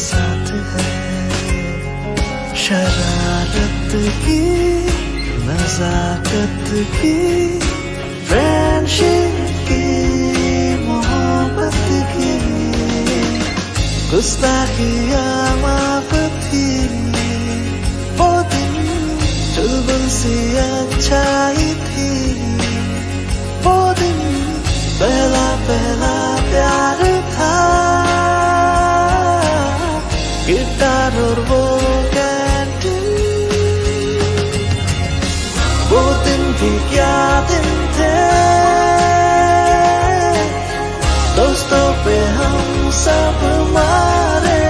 साथ है शरारत की नजाकत की फ्रेंडशिप की मोहब्बत की गुस्ताखियाँ माफ थी वो दिन चुलबुल सी अच्छाई थी वो दिन पहला पहला प्यार था गिटार और वो कैंटीन वो दिन भी क्या दिन थे दोस्तों पे हम सब मारे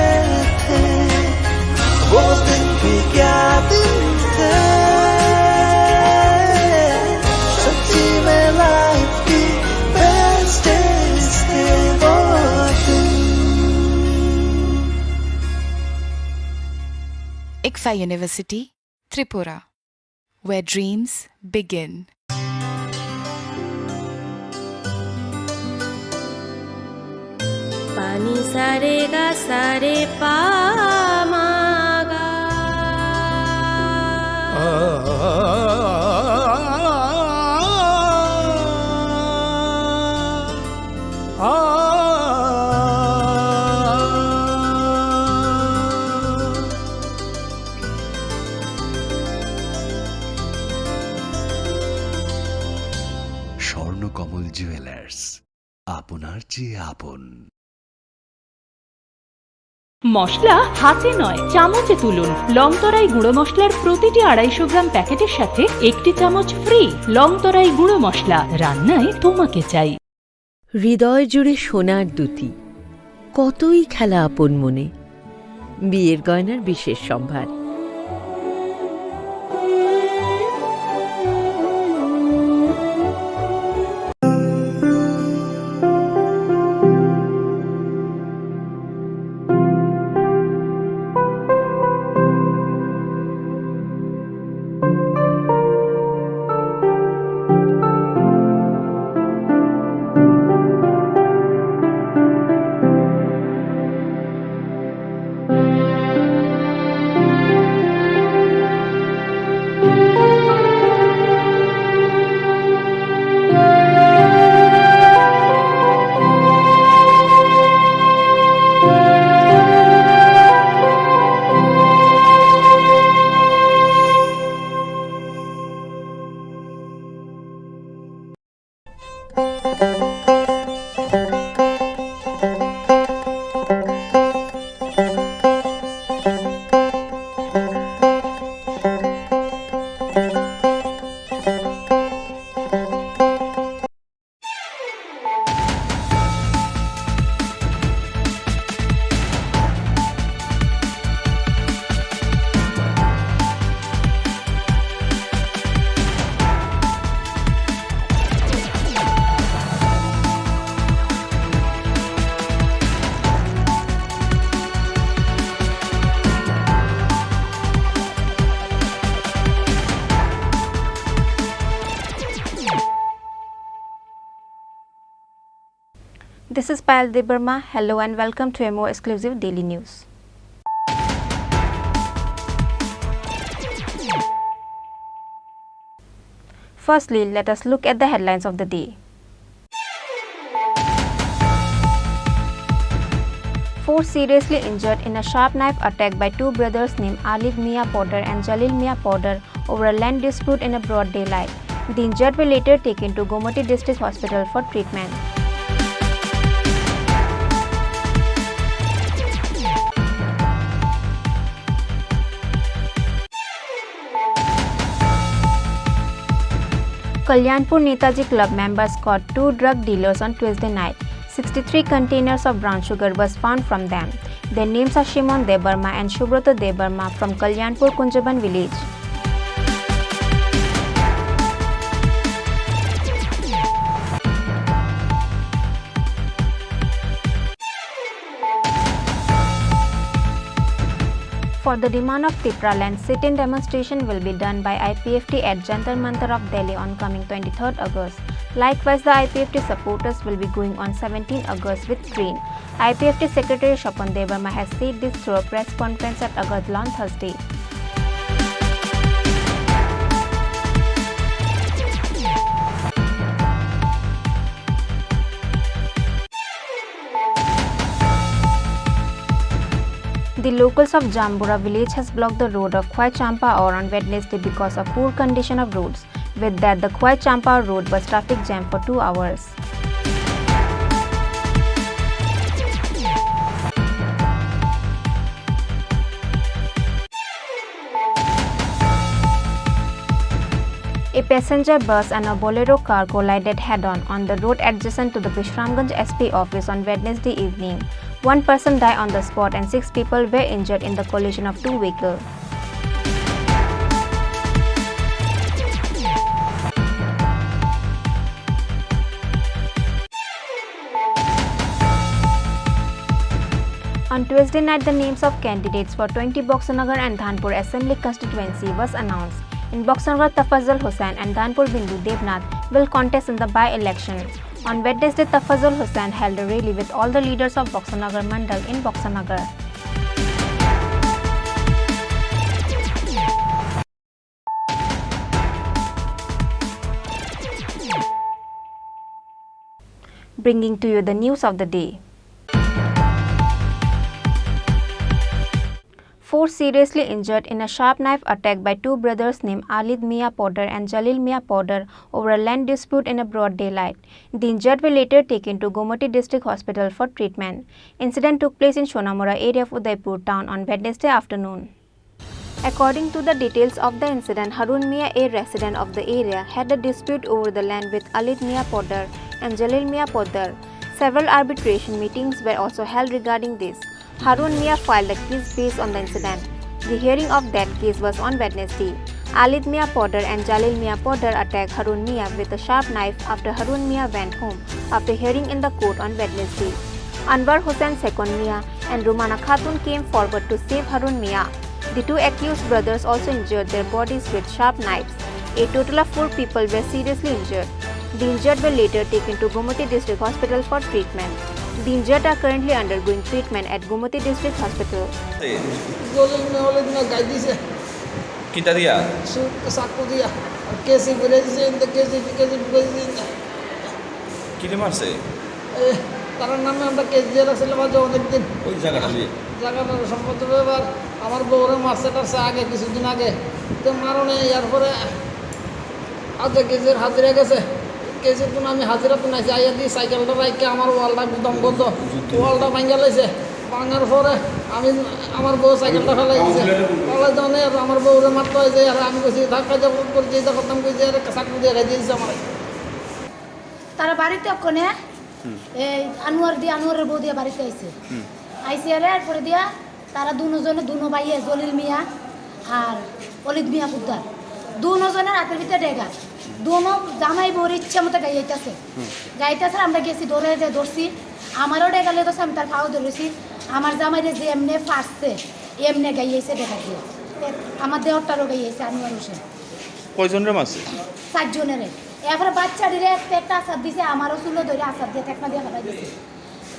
थे वो दिन भी क्या दिन थे सच्ची में लाइफ की बेस्ट डेज थे वो दिन। Englsih University, Tripura, where dreams begin. पानी सारे गा सारे पा मागा স্বর্ণকমল জুয়েলার্স আপনার চেয়ে আপন। মশলা হাতে নয় চামচে তুলুন। লংতরাই গুঁড়ো মশলার প্রতিটি 250 গ্রাম প্যাকেটের সাথে একটি চামচ ফ্রি। লংতরাই গুঁড়ো মশলা, রান্নায় তোমাকে চাই। হৃদয় জুড়ে সোনার দুটি, কতই খেলা আপন মনে। বিয়ের গয়নার বিশেষ সম্ভার। This is Payal Debarma. Hello and welcome to a more exclusive daily news. Firstly, let us look at the headlines of the day. 4 seriously injured in a sharp knife attack by 2 brothers named Alif Mia Poddar and Jalil Mia Poddar over a land dispute in a broad daylight. The injured were later taken to Gomati District Hospital for treatment. Kalyanpur Netaji Club members caught 2 drug dealers on Tuesday night. 63 containers of brown sugar was found from them. Their names are Shimon Debarma and Shubroto Debarma from Kalyanpur Kunjaban village. For the demand of Tripura land, sit-in demonstration will be done by IPFT at Jantar Mantar of Delhi on coming 23rd August. Likewise, the IPFT supporters will be going on 17 August with train. IPFT Secretary Shapan Devarma has said this through a press conference at Agartala on Thursday. The locals of Jambura village has blocked the road of Khwai Champaor on Wednesday because of poor condition of roads. With that, the Khwai Champaor road was traffic jam for 2 hours. A passenger bus and a Bolero car collided head-on on the road adjacent to the Bishramganj SP office on Wednesday evening. One person died on the spot and 6 people were injured in the collision of 2 vehicles. On Tuesday night, the names of candidates for 20 Boxanagar and Dhanpur Assembly constituency was announced. In Boxanagar, Tafazul Hussain and Dhanpur Bindu Devnath will contest in the by-election. On Wednesday, Tafazul Hussain held a rally with all the leaders of Boxanagar Mandal in Boxanagar. Bringing to you the news of the day. 4 seriously injured in a sharp knife attack by 2 brothers named Alid Mia Podder and Jalil Mia Podder over a land dispute in a broad daylight. The injured were later taken to Gomati District Hospital for treatment. Incident took place in Shonamura area of Udaipur town on Wednesday afternoon. According to the details of the incident, Harun Mia, a resident of the area, had a dispute over the land with Alid Mia Podder and Jalil Mia Podder. Several arbitration meetings were also held regarding this. Harun Mia filed a case based on the incident. The hearing of that case was on Wednesday. Alid Mia Podder and Jalil Mia Podder attacked Harun Mia with a sharp knife after Harun Mia went home after hearing in the court on Wednesday. Anwar Hussain Sekon Mia and Rumana Khatun came forward to save Harun Mia. The 2 accused brothers also injured their bodies with sharp knives. A total of 4 people were seriously injured. The injured were later taken to Gomati District Hospital for treatment. The injured are currently undergoing treatment at Gomati District Hospital. कितना दिया? कितने मार से? তার নামে আমরা case দিয়ে রাখছিলাম আজ অনেকদিন। ওই জায়গাটা দিয়ে? জায়গাটার সম্পত্তি ব্যাপার আমার বউরে মারছে টারছে আগে কিছুদিন আগে তো মারণে এরপরে আজ কেসের হাজিরা গেছে কেসের কোনো আমি হাজিরা তো নাইছি আইয়া দিয়ে সাইকেলটা রাখকে আমার ওয়ালটা দম বন্ধ ওয়ালটা ভাঙ্গা লাইছে ভাঙার পরে আমি আমার বউ সাইকেলটা ফেলাই দিয়েছে ফেলাই দেওয়া আর আমার বউরে মারতে হয়েছে আর আমি বলছি ধাক্কা যাব করে যেতে করতাম কই যে চাকু দিয়ে রেখে দিয়েছে আমার তারা বাড়িতে ওখানে এই আনোয়ারের বউ দিয়ে বাড়িতে আইছে আইসি আরে এরপরে দিয়া তারা দুনো ভাইয়ে জলিল মিয়া আর অলিদ মিয়া পুদ্দার দুজনের হাতের ভিতরে ডেগা দুনো জামাই বউর ইচ্ছা মতো গাইতেছে আমরা গেছি ধরছি আমারও ডেগালে তো আমি তার পাও ধরেছি আমার জামাইরে যে এমনি ফাঁসছে এমনি গাইয়েছে দেখা দিয়ে আমার দেহটারও গাইয়েছে আনোয়ার হোসেন কয়জনের মাসে 7 জনের এরপরে বাচ্চাটিরে একটা আসাদ দিছে আমারও চুলো ধরে আসাদ দিয়ে টেকনা দিয়ে ফেলাই দিছে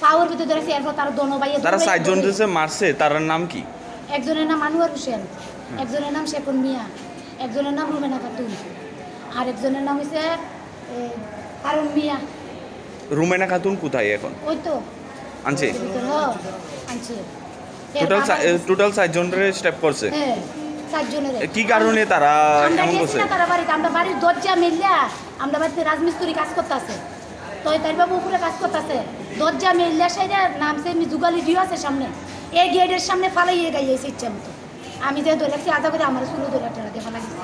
পাওয়ার ভিতরে ধরেছে এরপর তার দোনো ভাইয়ে তারা 7 জন যে মারছে তার নাম কি একজনের নাম আনোয়ার হোসেন একজনের নাম শেকুন মিয়া একজনের নাম রুমেনা খাতুন আর একজনের নাম হইছে হারুন মিয়া রুমেনা খাতুন কোথায় এখন ওই তো আনছে আনছে টোটাল 7 জনের স্টেপ করছে হ্যাঁ 7 জনের কি কারণে তারা এমন করছে তারা বাড়িতে আমরা বাড়ির দরজা মিললা আমরা বাড়িতে রাজমিস্ত্রি কাজ করতেছে তো তার বাবু উপরে কাজ করতেছে দরজা মিললা সাইডে নামছে আমি যুগালি দিও আছে সামনে এই গেটের সামনে ফালাইয়ে গাইয়েছে ইচ্ছা মতো আমি যে ধরে রাখছি আধা করে আমার চুলো ধরে একটা ফালাই দিচ্ছি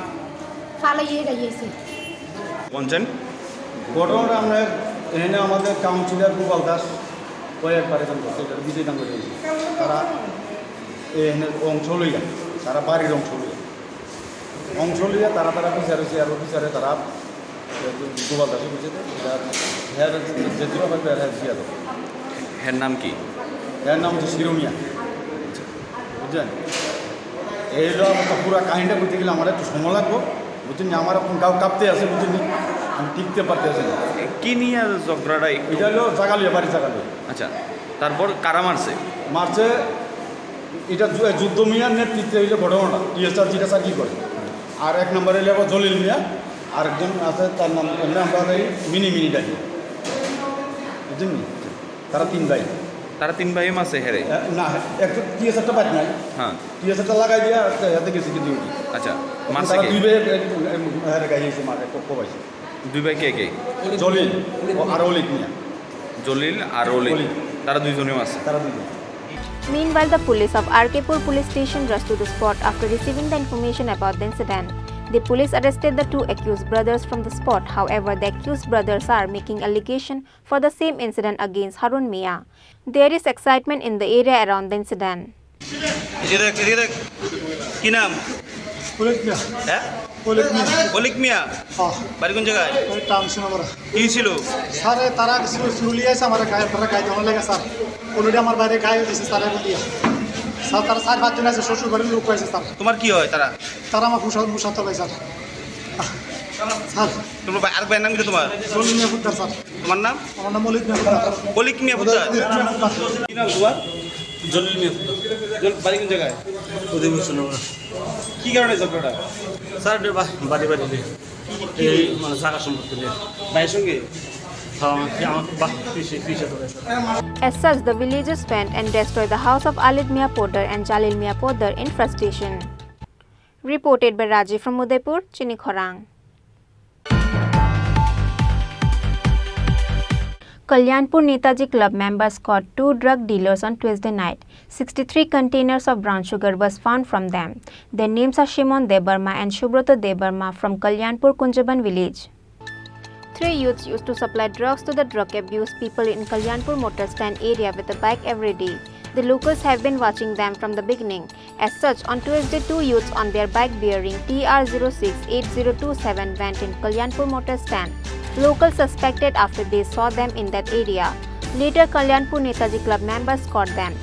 ফালাইয়ে গাইয়েছে বলছেন ঘটনাটা আমরা এখানে আমাদের কাউন্সিলর গোপাল দাস কয়েকবার এখন করছে এটা বিজয় দাঙ্গ তারা এখানে অংশ লইয়া তারা বাড়ির অংশ লইয়া তারা বিচার হয়েছে আর বিচারে তারা গোপাল দাসে বুঝে হ্যাঁ যে জিয়া দেবো হ্যাঁ নাম কি এর নাম হচ্ছে শিরোমিয়া বুঝছেন এই পুরো কাহিনীটা করতে গেলে আমার একটু সময় লাগবো বুঝছেন আমার এখন গাও কাঁপতে আছে বুঝছেন আমি টিকতে পারতেছি না। কি নিয়ে ঝগড়াটা একটু? এটা হলো জাগালিয়া, বাড়ি জাগালিয়া। আচ্ছা, তারপর কারা মারছে? মার্চে এটা যুদ্ধ মিয়ার নেতৃত্বে হইলে ঘটনাটা টিএসআর জিজ্ঞাসা কী করে। আর এক নম্বরে হইলে আবার জলিল মিয়া, আরেকজন আছে তার নাম আমরা এই মিনি ডাকি, বুঝলেন? তারা তিন ভাই মাসে হেরে না, একটু টিএসআরটা পাই নাই। হ্যাঁ, টিএসআরটা লাগাই দিয়া হাতে গেছি কিন্তু। আচ্ছা, মারছে তারা কে? দুই ভাই হেরে গাইছে, মারে পাইছে। দুই ভাই কে? জলিল আর অলিক মিয়া। জলিল আর অলিক, তারা দুইজনে মারছে। তারা দুইজন। Meanwhile, the police of Arkepur police station rushed to the spot after receiving the information about the incident. The police arrested the two accused brothers from the spot. However, the accused brothers are making allegation for the same incident against Harun Mia. There is excitement in the area around the incident. কি নাম? হ্যাঁ, অলিক মিয়া। বাড়ি কোন জায়গায়? কি ছিল? Sir তারা চুরুলি আছে আমার গায়ে, তারা গায়ে দেওয়ার লেগে স্যার অলরেডি আমার বাইরে গায়ে দিয়েছে স্যার বলিয়া স্যার। তারা 4-5 জন আছে, শ্বশুর বাড়ির লোক আছে স্যার। তোমার কি হয়? তারা আমার মুসা তলায় স্যার। স্যার তোমার আর ভাইয়ের নাম কি? তোমার জলিল মিয়া পুত্র স্যার। তোমার নাম? আমার নাম অলিক মিয়া। অলিক মিয়া পুত্র। কি নাম তোমার? জলিল মিয়া পুত্র। বাড়ি কোন জায়গায়? কি কারণে ঝগড়াটা? স্যার বাড়ি মানে জায়গা সম্পর্কে ভাইয়ের সঙ্গে। As such, the villagers went and destroyed the house of Alid Mia Poddar and Jalil Mia Poddar in frustration. Reported by Raji from Udaipur, Chini Khorang. Kalyanpur Netaji Club members caught 2 drug dealers on Tuesday night. 63 containers of brown sugar was found from them. Their names are Shimon Debarma and Shubroto Debarma from Kalyanpur Kunjaban village. 3 youths used to supply drugs to the drug-abused people in Kalyanpur motor stand area with a bike every day. The locals have been watching them from the beginning. As such, on Tuesday, 2 youths on their bike bearing TR068027 went in Kalyanpur motor stand. Locals suspected after they saw them in that area. Later, Kalyanpur Netaji Club members caught them.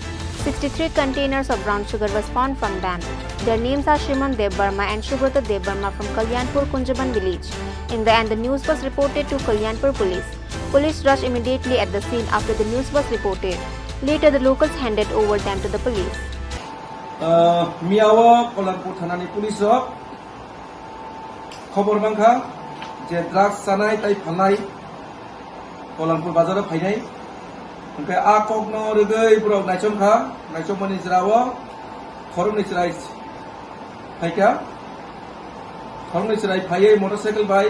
63 containers of brown sugar was found from them. Their names are Shimon Debarma and Shubroto Debarma from Kalyanpur Kunjaban village. In the end, the news was reported to Kalyanpur police. Police rushed immediately at the scene after the news was reported. Later, the locals handed over them to the police. Miawa Kalyanpur Thanani police khobor bangkha je drugs sanai tai phanai Kalyanpur bazar phainai ओमफ्राय आ कगनो रगै book नायचमनि जिरावो खरंनि जिराय फायका खरंनि जिराय फायै motorcycle bye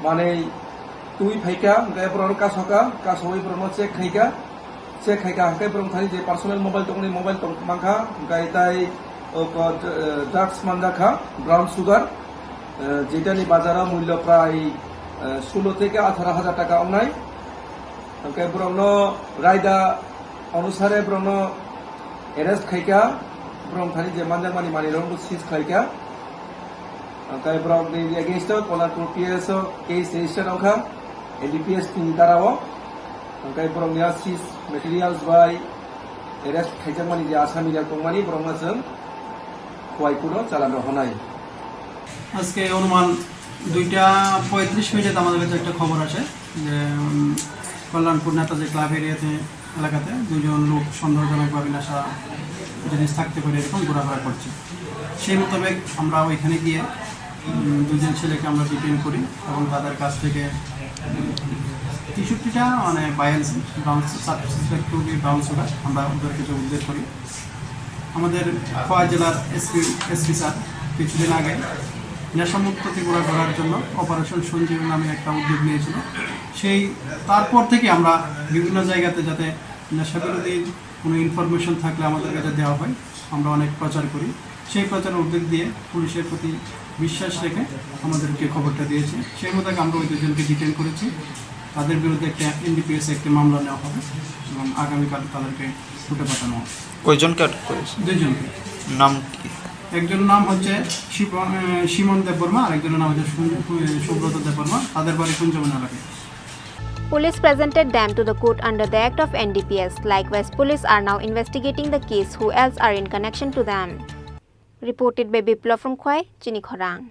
माने तुई फायका ओमफ्राय ब्रन कासोय ब्रन check खायका हाय ब्रन थानि जे personal mobile दं मांखा ओमफ्राय ताय drugs मानजाखा brown sugar जेटानि बाजाराव मूल्य प्राय 16 থেকে 18,000 টাকা অনাই ओमफ्राय ब्रनो रायदा अनुसारे ब्रनो एरेस्ट खायका ब्रम थानि जे मानजामानि मानि रंगो सीज खायका ओमफ्राय ब्रम नि against Kolapur PS case register अंखा एडीपीएस नि दाराव ओमफ्राय ब्रमनिया सीज मेटेरियल्स बाय एरेस्ट खायजामानि जे आसामी दंमानि ब्रमजों खवायपुरो चालानो हनाय আজকে অনুমান 2:35 আমাদের কাছে একটা খবর আছে যে কল্যাণপুর নেতাজি ক্লাব এলাকাতে 2 জন লোক সন্দেহজনকভাবে নেশা জিনিস থাকতে পারে এরকম ঘোরাফেরা করছে। সেই মোতাবেক আমরা ওইখানে গিয়ে 2 জন ছেলেকে আমরা ডিটেইন করি এবং তাদের কাছ থেকে 63টা মানে বায়ান্স ব্রাউন সুগার আমরা ওদের কাছে উদ্ধার করি। আমাদের খোয়া জেলার এসপি স্যার কিছুদিন আগে নেশামুক্ত ত্রিপুরা করার জন্য অপারেশন সঞ্জীবনী নামে একটা উদ্যোগ নিয়েছিল। তারপর থেকে আমরা বিভিন্ন জায়গাতে যাতে নেশাবিরোধী কোনো ইনফরমেশন থাকলে আমাদের কাছে দেওয়া হয়, আমরা অনেক প্রচার করি। সেই প্রচারের উদ্যোগ দিয়ে পুলিশের প্রতি বিশ্বাস রেখে আমাদেরকে খবরটা দিয়েছে। সেই মোতাবেক আমরা ওই 2 জনকে ডিটেইন করেছি। তাদের বিরুদ্ধে একটা এনডিপিএস একটি মামলা নেওয়া হবে এবং আগামীকাল তাদেরকে কোর্টে পাঠানো হবে। কয়জনকে আটক করেছে? 2 জনকে। নাম কি? একজনের নাম হচ্ছে শিমন দেববর্মা, আরেকজনের নাম হচ্ছে সুব্রত দেববর্মা। তাদের বাড়ি কুঞ্জবন এলাকায়। Police presented them to the court under the act of NDPS. Likewise, police are now investigating the case. Who else are in connection to them? Reported by Biplav from Khwai, Chini Khorang.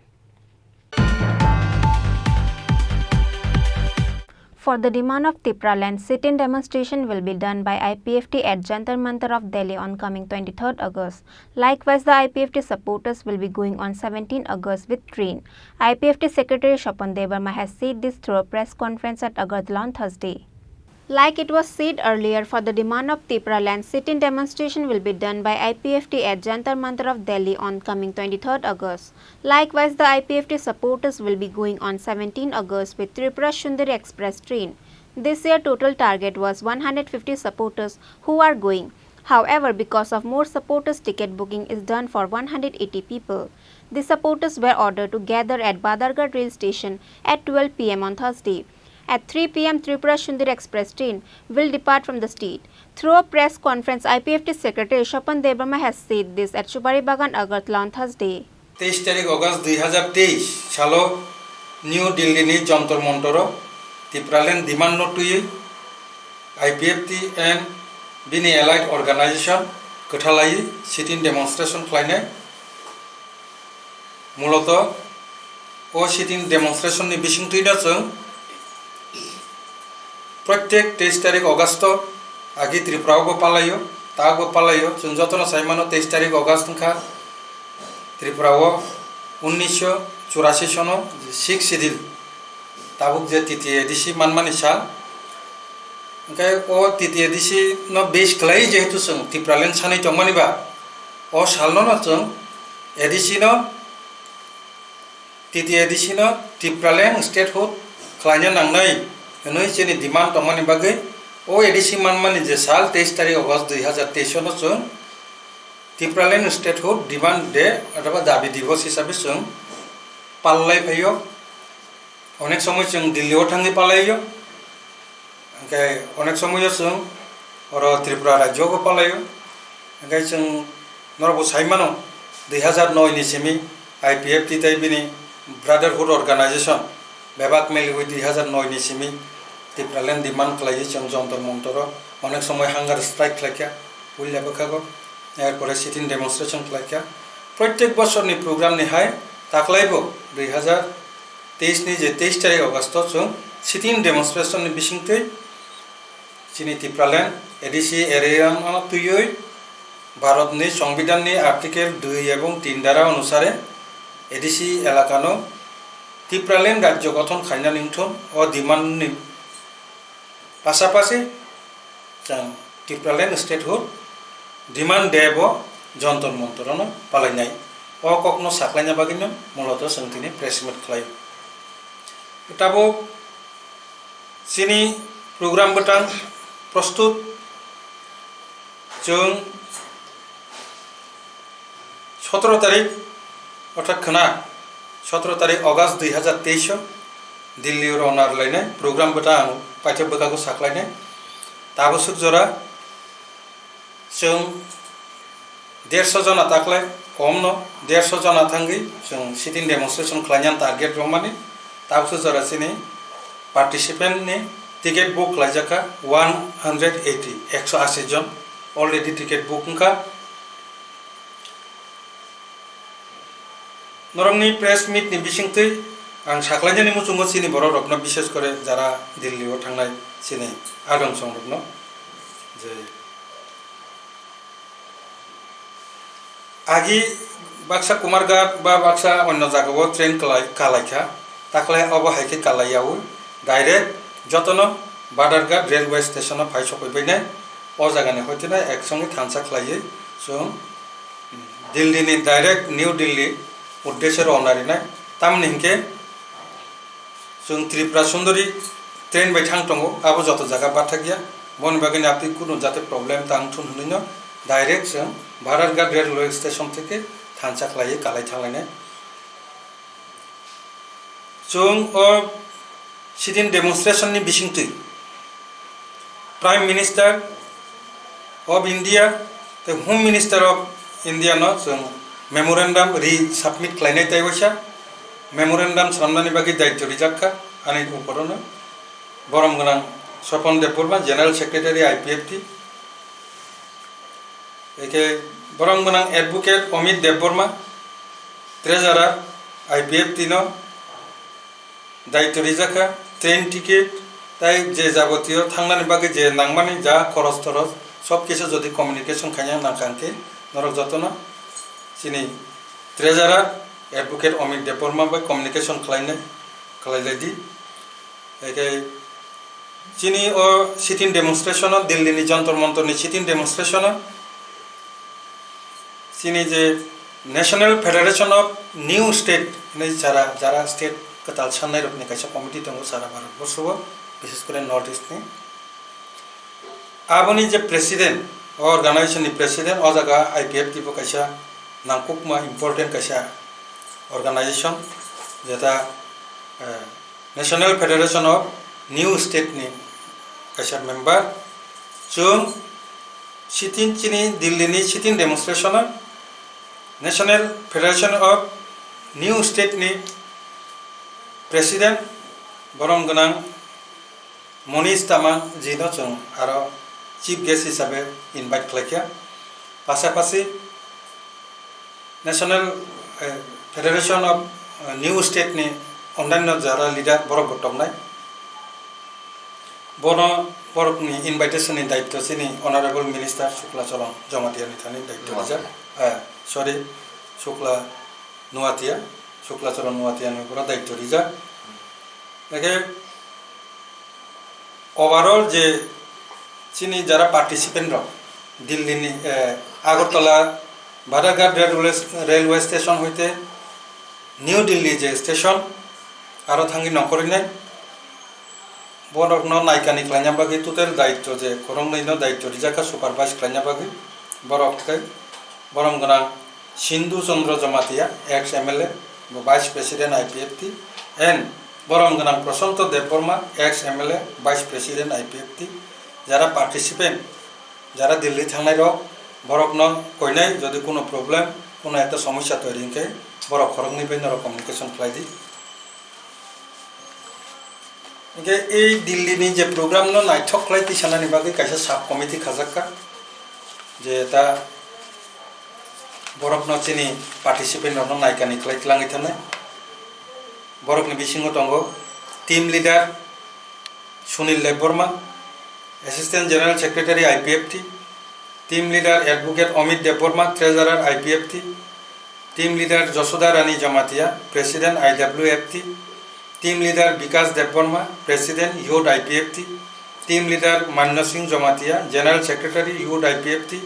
For the demand of Tripura land, sit-in demonstration will be done by IPFT at Jantar Mantar of Delhi on coming 23rd August. Likewise, the IPFT supporters will be going on 17 August with train. IPFT Secretary Swapan Devarma has said this through a press conference at Agartala on Thursday. Like it was said earlier, for the demand of Tripura land, sit-in demonstration will be done by IPFT at Jantar Mantar of Delhi on coming 23rd August. Likewise, the IPFT supporters will be going on 17 August with Tripura Sundari Express train. This year total target was 150 supporters who are going. However, because of more supporters, ticket booking is done for 180 people. The supporters were ordered to gather at Badargarh rail station at 12 p.m. on Thursday. At 3 p.m., Tripura Sundari Express train will depart from the state. Through a press conference, IPFT Secretary Swapan Devarma has said this at Subari Bagan, Agartala on Thursday. 23 তারিখ August 2023 সালো new দিল্লিনি Jantar Mantar ত্রিপুরালেন demand নটুই IPFT and বিনি allied organisation কোঠালাই সিটিন demonstration খাইনাय মূলত ও সিটিন ডেমনস্ট্রেশনनि बिसिंथुइदा जों प्रत्येक 23 तारिख अगस्त आगे त्रिपुरावबो पालायो ताबो पालायो जों जतन साइमानो 23 तारिख अगस्त खा त्रिपुराव 1984 सनो 6 सिडिल ताबुक जे तिथि एडिसि मानमानि साल ओंखाय ओ तिथि एडिसि न बेस खलाय जेहेतु जों त्रिपुरालेन सानै दंमानिबा ओ सालनो न जों एडिसि न तिथि एडिसि न त्रिपुरालेन स्टेटहुड खलायनो नांनाय नोय जेनि डिमान्ड दंमानि बागै ओ एडिसि मानमानि जे साल 23 तारिख अगस्त 2023 सनो जों त्रिपुरालेन स्टेटहुड डिमान्ड डे अथवा दाबि दिवस हिसाबै जों पाललाय फैयो अनेक समय जों दिल्लीयाव थाङै पालायो ओंखाय अनेक समय जों अर त्रिपुरा राज्योआवबो पालायो ओंखाय जों नरबो साइमानो 2009 नि सिमि आईपीएफटी ताइबिनि ब्रादारहुड अर्गानाइजेशन बेबाक मेलुइ 2009 नि सिमि त्रिपुरालेन डिमान्ड खालायो जों जन्तर मन्तर अनेक समय हांगार स्ट्राइक खालायखा बुलियाबो खागो एरपरे सिटिन डेमनस्ट्रेशन खालायखा प्रत्येक बोसोरनि प्रोग्रामनि हाय ताकलायबो 2023 नि जे 23 तारिख अगस्त जों सिटिन डेमनस्ट्रेशननि बिसिंथै चिनि त्रिपुरालेन एडिसि एरियाम तुयै भारतनि संविधाननि आर्टिकल 2 एवं 3 धारा अनुसारे एडिसि एलाकानो त्रिपुरालेन राज्य गठन खायना निंथन ओ डिमान्डनि पासापासि जों त्रिपुरालेन स्टेटहुड डिमान्ड देबो जन्तर मन्तरनो पालायनाय ओ कखनो साख्लायना बागिनो मूलत सोंथिनि प्रेसमिट खालायो ताबो सिनि प्रोग्राम बटां प्रस्तुत जों 17 तारिख अर्थात खना 17 तारिख अगस्त 2023 दिल्ली रवनार लायनाय प्रोग्राम बटा आं पाठ्य बकाखौ साख्लायनाय ताबो सुजरा जों 150 जना ताकलाय कम न 150 जना थांगै जों सिटिन डेमनस्ट्रेशन खालायनाय टारगेट रमानि ताबो सुजरा सिनि पार्टिसिपेंट नि टिकेट बुक खालायजाखा 180 जन अलरेडी टिकेट बुक का नरंनि प्रेस मीट नि बिसिंथै आं साख्लायनायनि मुचुंगो सिनि बर' रखनो विशेष करे जारा दिल्लीयाव थांनाय सिनि आदम संरखनो जे आगि बाक्सा कुमारघाट बा बाक्सा अन्य जागायाव ट्रेन कालायखा ताकलाय अब हायके कालायाव डायरेक्ट जतन बादारघाट रेलवे स्टेशन फाय सफैबायनाय ओ जागानि हयतोना एकसंगे थांसा खालायो जों दिल्लीनि डायरेक्ट न्यू दिल्ली उद्देश्य रवनारिनाय तामनि हिंके जों त्रिपुरा सुंदरी ट्रेन बाय थांतंगो आबो जत जागा बाथा गया बन बागैनि आपनि कुनु जाते प्रब्लेम तांथुन हनैनो डायरेक्ट जों बादारघाट रेलवे स्टेशन থেকে थांसा खालायो कालाय थांलायनाय जों ओ सिटिन डेमनस्ट्रेशननि बिसिंथै prime minister of India the home minister of India न जों मेमोरेंडम रि सबमिट खालायनाय तायवसा मेमोरेंडम सामनानि बागै दायित्व रिजाखा आनि उपरनो बरम गोनां स्वपन देवबर्मा जनरल सेक्रेटारि आईपीएफटी एके बरम गोनां एडवोकेट अमित देवबर्मा ट्रेजारार आईपीएफटी न दायित्व रिजाखा ट्रेन टिकेट তাই যে যাবতীয় থাংনানি বাকি যে নাংমানি যা খরচ টরচ সব কিছু যদি কমিউনিকেশন খাইয়া নাকাঙ্কে নরক যতনা চিনি ট্রেজারার এডভোকেট অমিত দেববর্মা বাই কমিউনিকেশন খালাইলাইদি এটাই চিনি ও সিটিং ডেমনস্ট্রেশন দিল্লিনি যন্তর মন্তরনি সিটিং ডেমনস্ট্রেশন চিনি যে national federation of new state যারা যারা স্টেট কাতাল সান্নাই রকমনি কাইসা কমিটি দङ সারা ভারতবর্ষ বিশেষ করে নর্থ ইস্টনি আবনি যে প্রেসিডেন্ট অর্গানাইজেশনनि প্রেসিডেন্ট ও জায়গা আইপিএফ টিপো কাইসা नांकुकमा इम्पोर्टेंट कैसा ऑर्गेनाइजेशन जेटा national federation of new state नि कैसा मेंबर जों सिटिन चिनी दिल्ली नि sit in demonstration national federation of new state नि प्रेसिडेंट बरम गनां मनीष तामां जिनो जों आरो चीफ गेस्ट हिसाबै इनभाइट खालायखिया पासापासि national federation of new state नि अन्यान्य जारा लिडार बरफ बटमनाय बनो बरफनि इनभाइटेशन नि दायित्व सिनि अनारेबल मिनिस्टार शुक्ला चरण जमातिया नि थानि दायित्व जा सॉरी शुक्ला चरण नुवातिया नि पुरा दायित्व रिजा एके ओवरऑल जे सिनि जारा पार्टिसिपेंट र दिल्ली नि আগরতলা बाराघाट रेलवे स्टेशन होते न्यू दिल्ली जे स्टेशन और थांगी नखरने बरक नायकानी खालायना बागै टोटल दायित्व जे खरंनैनो दायित्व रिजाखा सुपारभाइज खालायना बागै बरक बरम गना Sindhu Chandra Jamatia ex MLA vice president IPFT and बरम गना Prashant Debbarma ex MLA vice president IPFT जरा पार्टिसिपेंट जरा दिल्ली थांनाय रक बरक न कइनाय जदि कोनो प्रॉब्लेम कोनो एक समस्या तैयारी के बरक खरंनि बेन कम्युनिकेशन खालायदि इनके ए दिल्ली नि जे प्रोग्राम न नाइथक खालायति सानानि बागै कायसा सब कमिटि खाजाक्का जे दा बरक न चिनि पार्टिसिपेंट न नायकानि खालायलाङै थानाय बरक नि बिसिङाव दङ team leader Sunil Debbarma assistant general secretary IPFT team leader advocate Amit Debbarma treasurer IPFT team leader Jasoda Rani Jamatia president IWFT team leader Vikas Debbarma president youth IPFT team leader Manya Singh Jamatia general secretary youth IPFT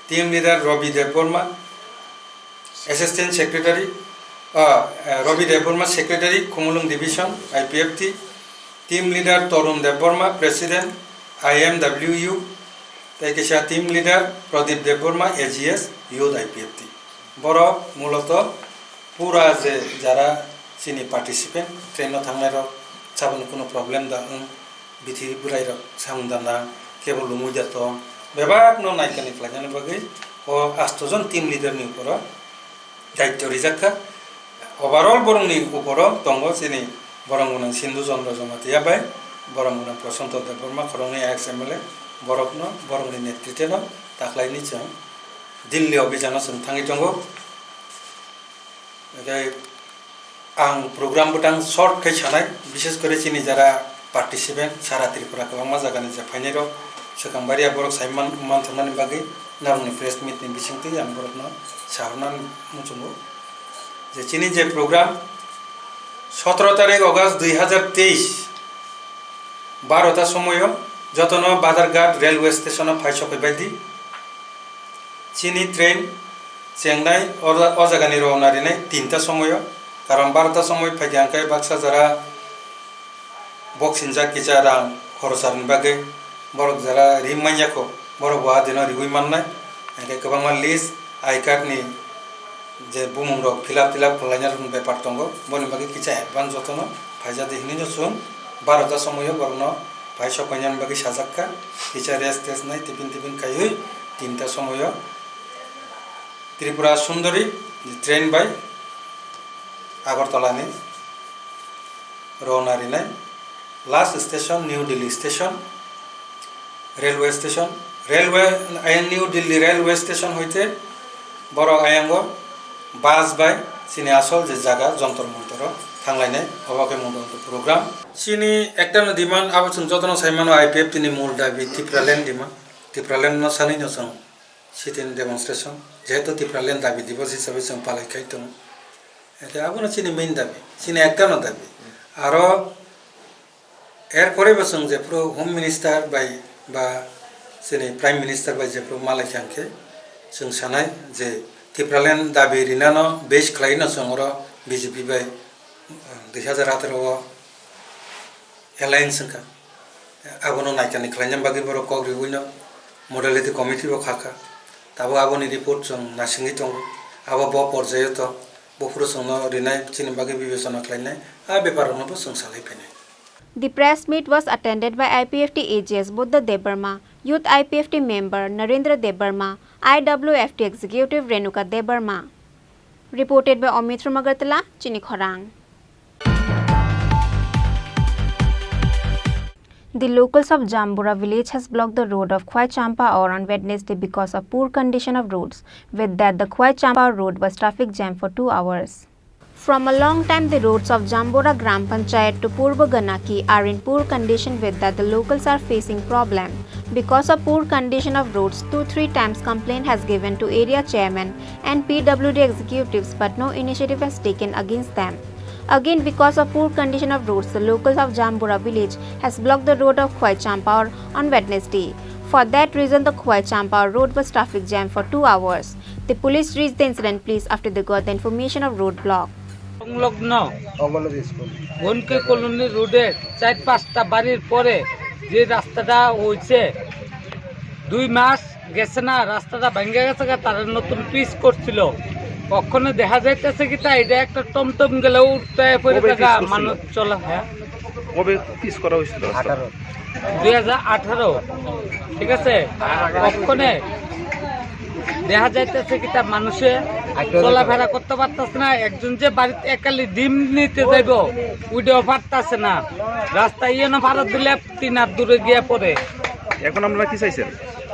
team leader Ravi Debbarma assistant secretary Ravi Debbarma secretary Khumulwng division IPFT team leader Tarun Debbarma president IMWU तैकेशा team leader Pradeep Debbarma AGS youth IPFT बर मूलत पूरा जे जरा चिनी participant train थांनाय साबन कोनो problem दा बिथि बुराय सामुदाना केवल लुमुजात बेबाक न नायकानि फ्लाइनानि बागै ओ 8 जन टीम लीडर नि ऊपर दायित्व रिजाखा ओवरऑल बरंनि ऊपर दङ चिनी बरंगुना सिंधु चंद्र जमातिया बाय बरंगुना प्रशांत देवबर्मा खरंनि एक्स एमएलए बरफनो बरंनि नेतृत्व दाख्लैनि जों दिल्ली अभियानाव जों थाङै दङ आं प्रोग्राम बुटां शर्ट खै सानाय विशेष करे चिनि जरा पार्टिसिपेंट सारा त्रिपुरा गोबां मा जागानि जे फाइनाय सोखांबारिया बरक साइमान मानथनानि बागै नारंनि प्रेस मिटनि बिसिंथि आं बरकनो साहरनानै मुचुंगो जे चिनि जे प्रोग्राम 17 तारिख अगस्त 2023 12टा समय जतन बाजारघाट रेलवे स्टेशन फाइसफैबायदि चिनी ट्रेन चेंनाई अजागानि रौनारिनाय 3टा समय कारण 12टा समय फैदियांखाय बाक्सा जरा बक्सिनजा किजा रां खरसारनि बागै बरक जरा रिमाइयाखौ बरक बहा दिनो रिउइ माननाय एके गोबां लिस्ट आई कार्डनि जे बुमुंरक फिलाप खालायना रुन बेपार दङ बनि बागै किजा एडभान्स जतन फाइजा दिहिनिनो सुन 12टा समय बरनो भाई सफाइनानि बागै साजाक्का किजा रेस्ट नाय टिफिन खायै 3टा समय त्रिपुरा सुंदरी ट्रेन बाय आगरतलानि रौनारिनाय last station new Delhi station railway new Delhi railway station होते बर आयांग बास बाय चिनि आसल जे जागा जंतर मंतर खांलायनाय अबाके मुंद program sini ekta diman abo chung jotno saimano IPF tini mul dabi Tipralen diman Tipralen no sani no chung sitin demonstration jehetu Tipralen dabi divos hisabe chung palai kai tung eta abo no sini main dabi sini ekta no dabi aro er pore basung je pro home minister by ba sini prime minister by je pro malai kyanke chung sanai je Tipralen dabi rinano base khlai no chung ro BJP by 2018 alliance ka abono naikani khlainyam bagi boro kogri uino modality committee ro khaka tabo aboni report chung nasingi tong abo bo porjayo to bo puro songno rinai chini bagi bibesona khlainai a beparono bo sung salai pene. The press meet was attended by IPFT AGS Buddha Debarma, Youth IPFT member Narendra Debarma, IWFT executive Renuka Debarma. Reported by Amit from Agartala, Chini Khorang. The locals of Jambura village has blocked the road of Khwai Champa Aur on Wednesday because of poor condition of roads. With that, the Khwai Champa road was traffic jam for 2 hours. From a long time, the roads of Jambura Gram Panchayat to Purba Ganaki are in poor condition. With that, the locals are facing problem. Because of poor condition of roads, 2-3 times complaint has given to area chairman and PWD executives, but no initiative has taken against them. Again, because of poor condition of roads, the locals of Jambura village has blocked the road of Khwai Champa on Wednesday. For that reason, the Khwai Champa road was traffic jam for 2 hours. The police reached the incident place after they got the information of road block. সংলগ্ন বনকে colony রোডে 4-5টা বাড়ির পরে যে রাস্তাটা হয়েছে 2 মাস গেছে না, রাস্তাটা ভেঙে গেছে, তারা নতুন পিচ করছিল। কখনো দেখা যাইতেছে কি তাই এটা একটা টমটম গেলে উঠতে পড়ে থাকা মানুষ চলা। হ্যাঁ, কবে পিচ করা হয়েছিল? 2018। ঠিক আছে, কখনো দেখা যাইতেছে কি তা মানুষে চলাফেরা করতে পারতেছে না। একজন যে বাড়িতে একালি ডিম নিতে যাইব ওইটাও পারতেছে না, রাস্তা ইয়েনো ভাড়া দিলে 3 হাত দূরে গিয়ে পড়ে। এখন আমরা কি চাইছেন?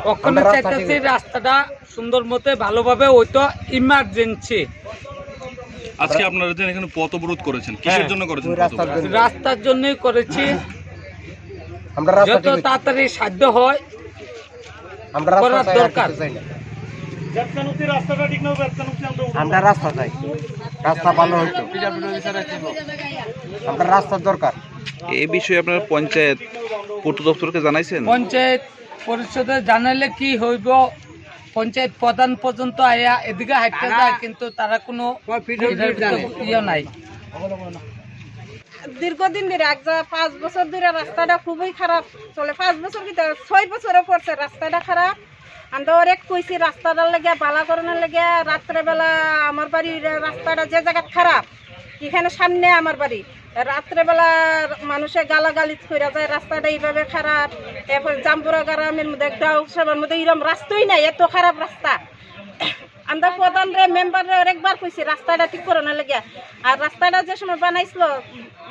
কখনো চাইতেছি রাস্তাটা সুন্দর মতো ভালোভাবে হইতো, ইমার্জেন্সি। আজকে আপনারা যে এখানে পথ অবরোধ করেছেন, কিসের জন্য করেছেন? রাস্তার জন্যই করেছি, যত তাড়াতাড়ি সাধ্য হয় করার দরকার। আমরা রাস্তা চাই, রাস্তা ভালো হইতো, আমরা রাস্তার দরকার। এই বিষয়ে আপনারা পঞ্চায়েত পূর্ত দপ্তরকে জানাইছেন? পঞ্চায়েত পরিষদে জানাইলে কি হইব, পঞ্চায়েত প্রধান পর্যন্ত আয়া এদিকে হাঁটতে যায়, কিন্তু তারা কোনো ইয়ে নাই। দীর্ঘদিন ধরে 5 বছর ধরে রাস্তাটা খুবই খারাপ চলে। 5 বছর কি 6 বছরে পড়ছে রাস্তাটা খারাপ। আমরা অনেক কইছি রাস্তাটার লেগে বালা করানোর লেগে। রাত্রেবেলা আমার বাড়ির রাস্তাটা যে জায়গা খারাপ, এখানে সামনে আমার বাড়ি, রাত্রেবেলা মানুষে গালাগালি করে যায়, রাস্তাটা এইভাবে খারাপ। এরপর জাম্বুরা গ্রামের মধ্যে সবার মধ্যে এরকম রাস্তাই নাই, এত খারাপ রাস্তা। আমরা প্রধান মেম্বারে অনেকবার কইছি রাস্তাটা ঠিক করানোর লেগে। আর রাস্তাটা যে সময় বানাইছিল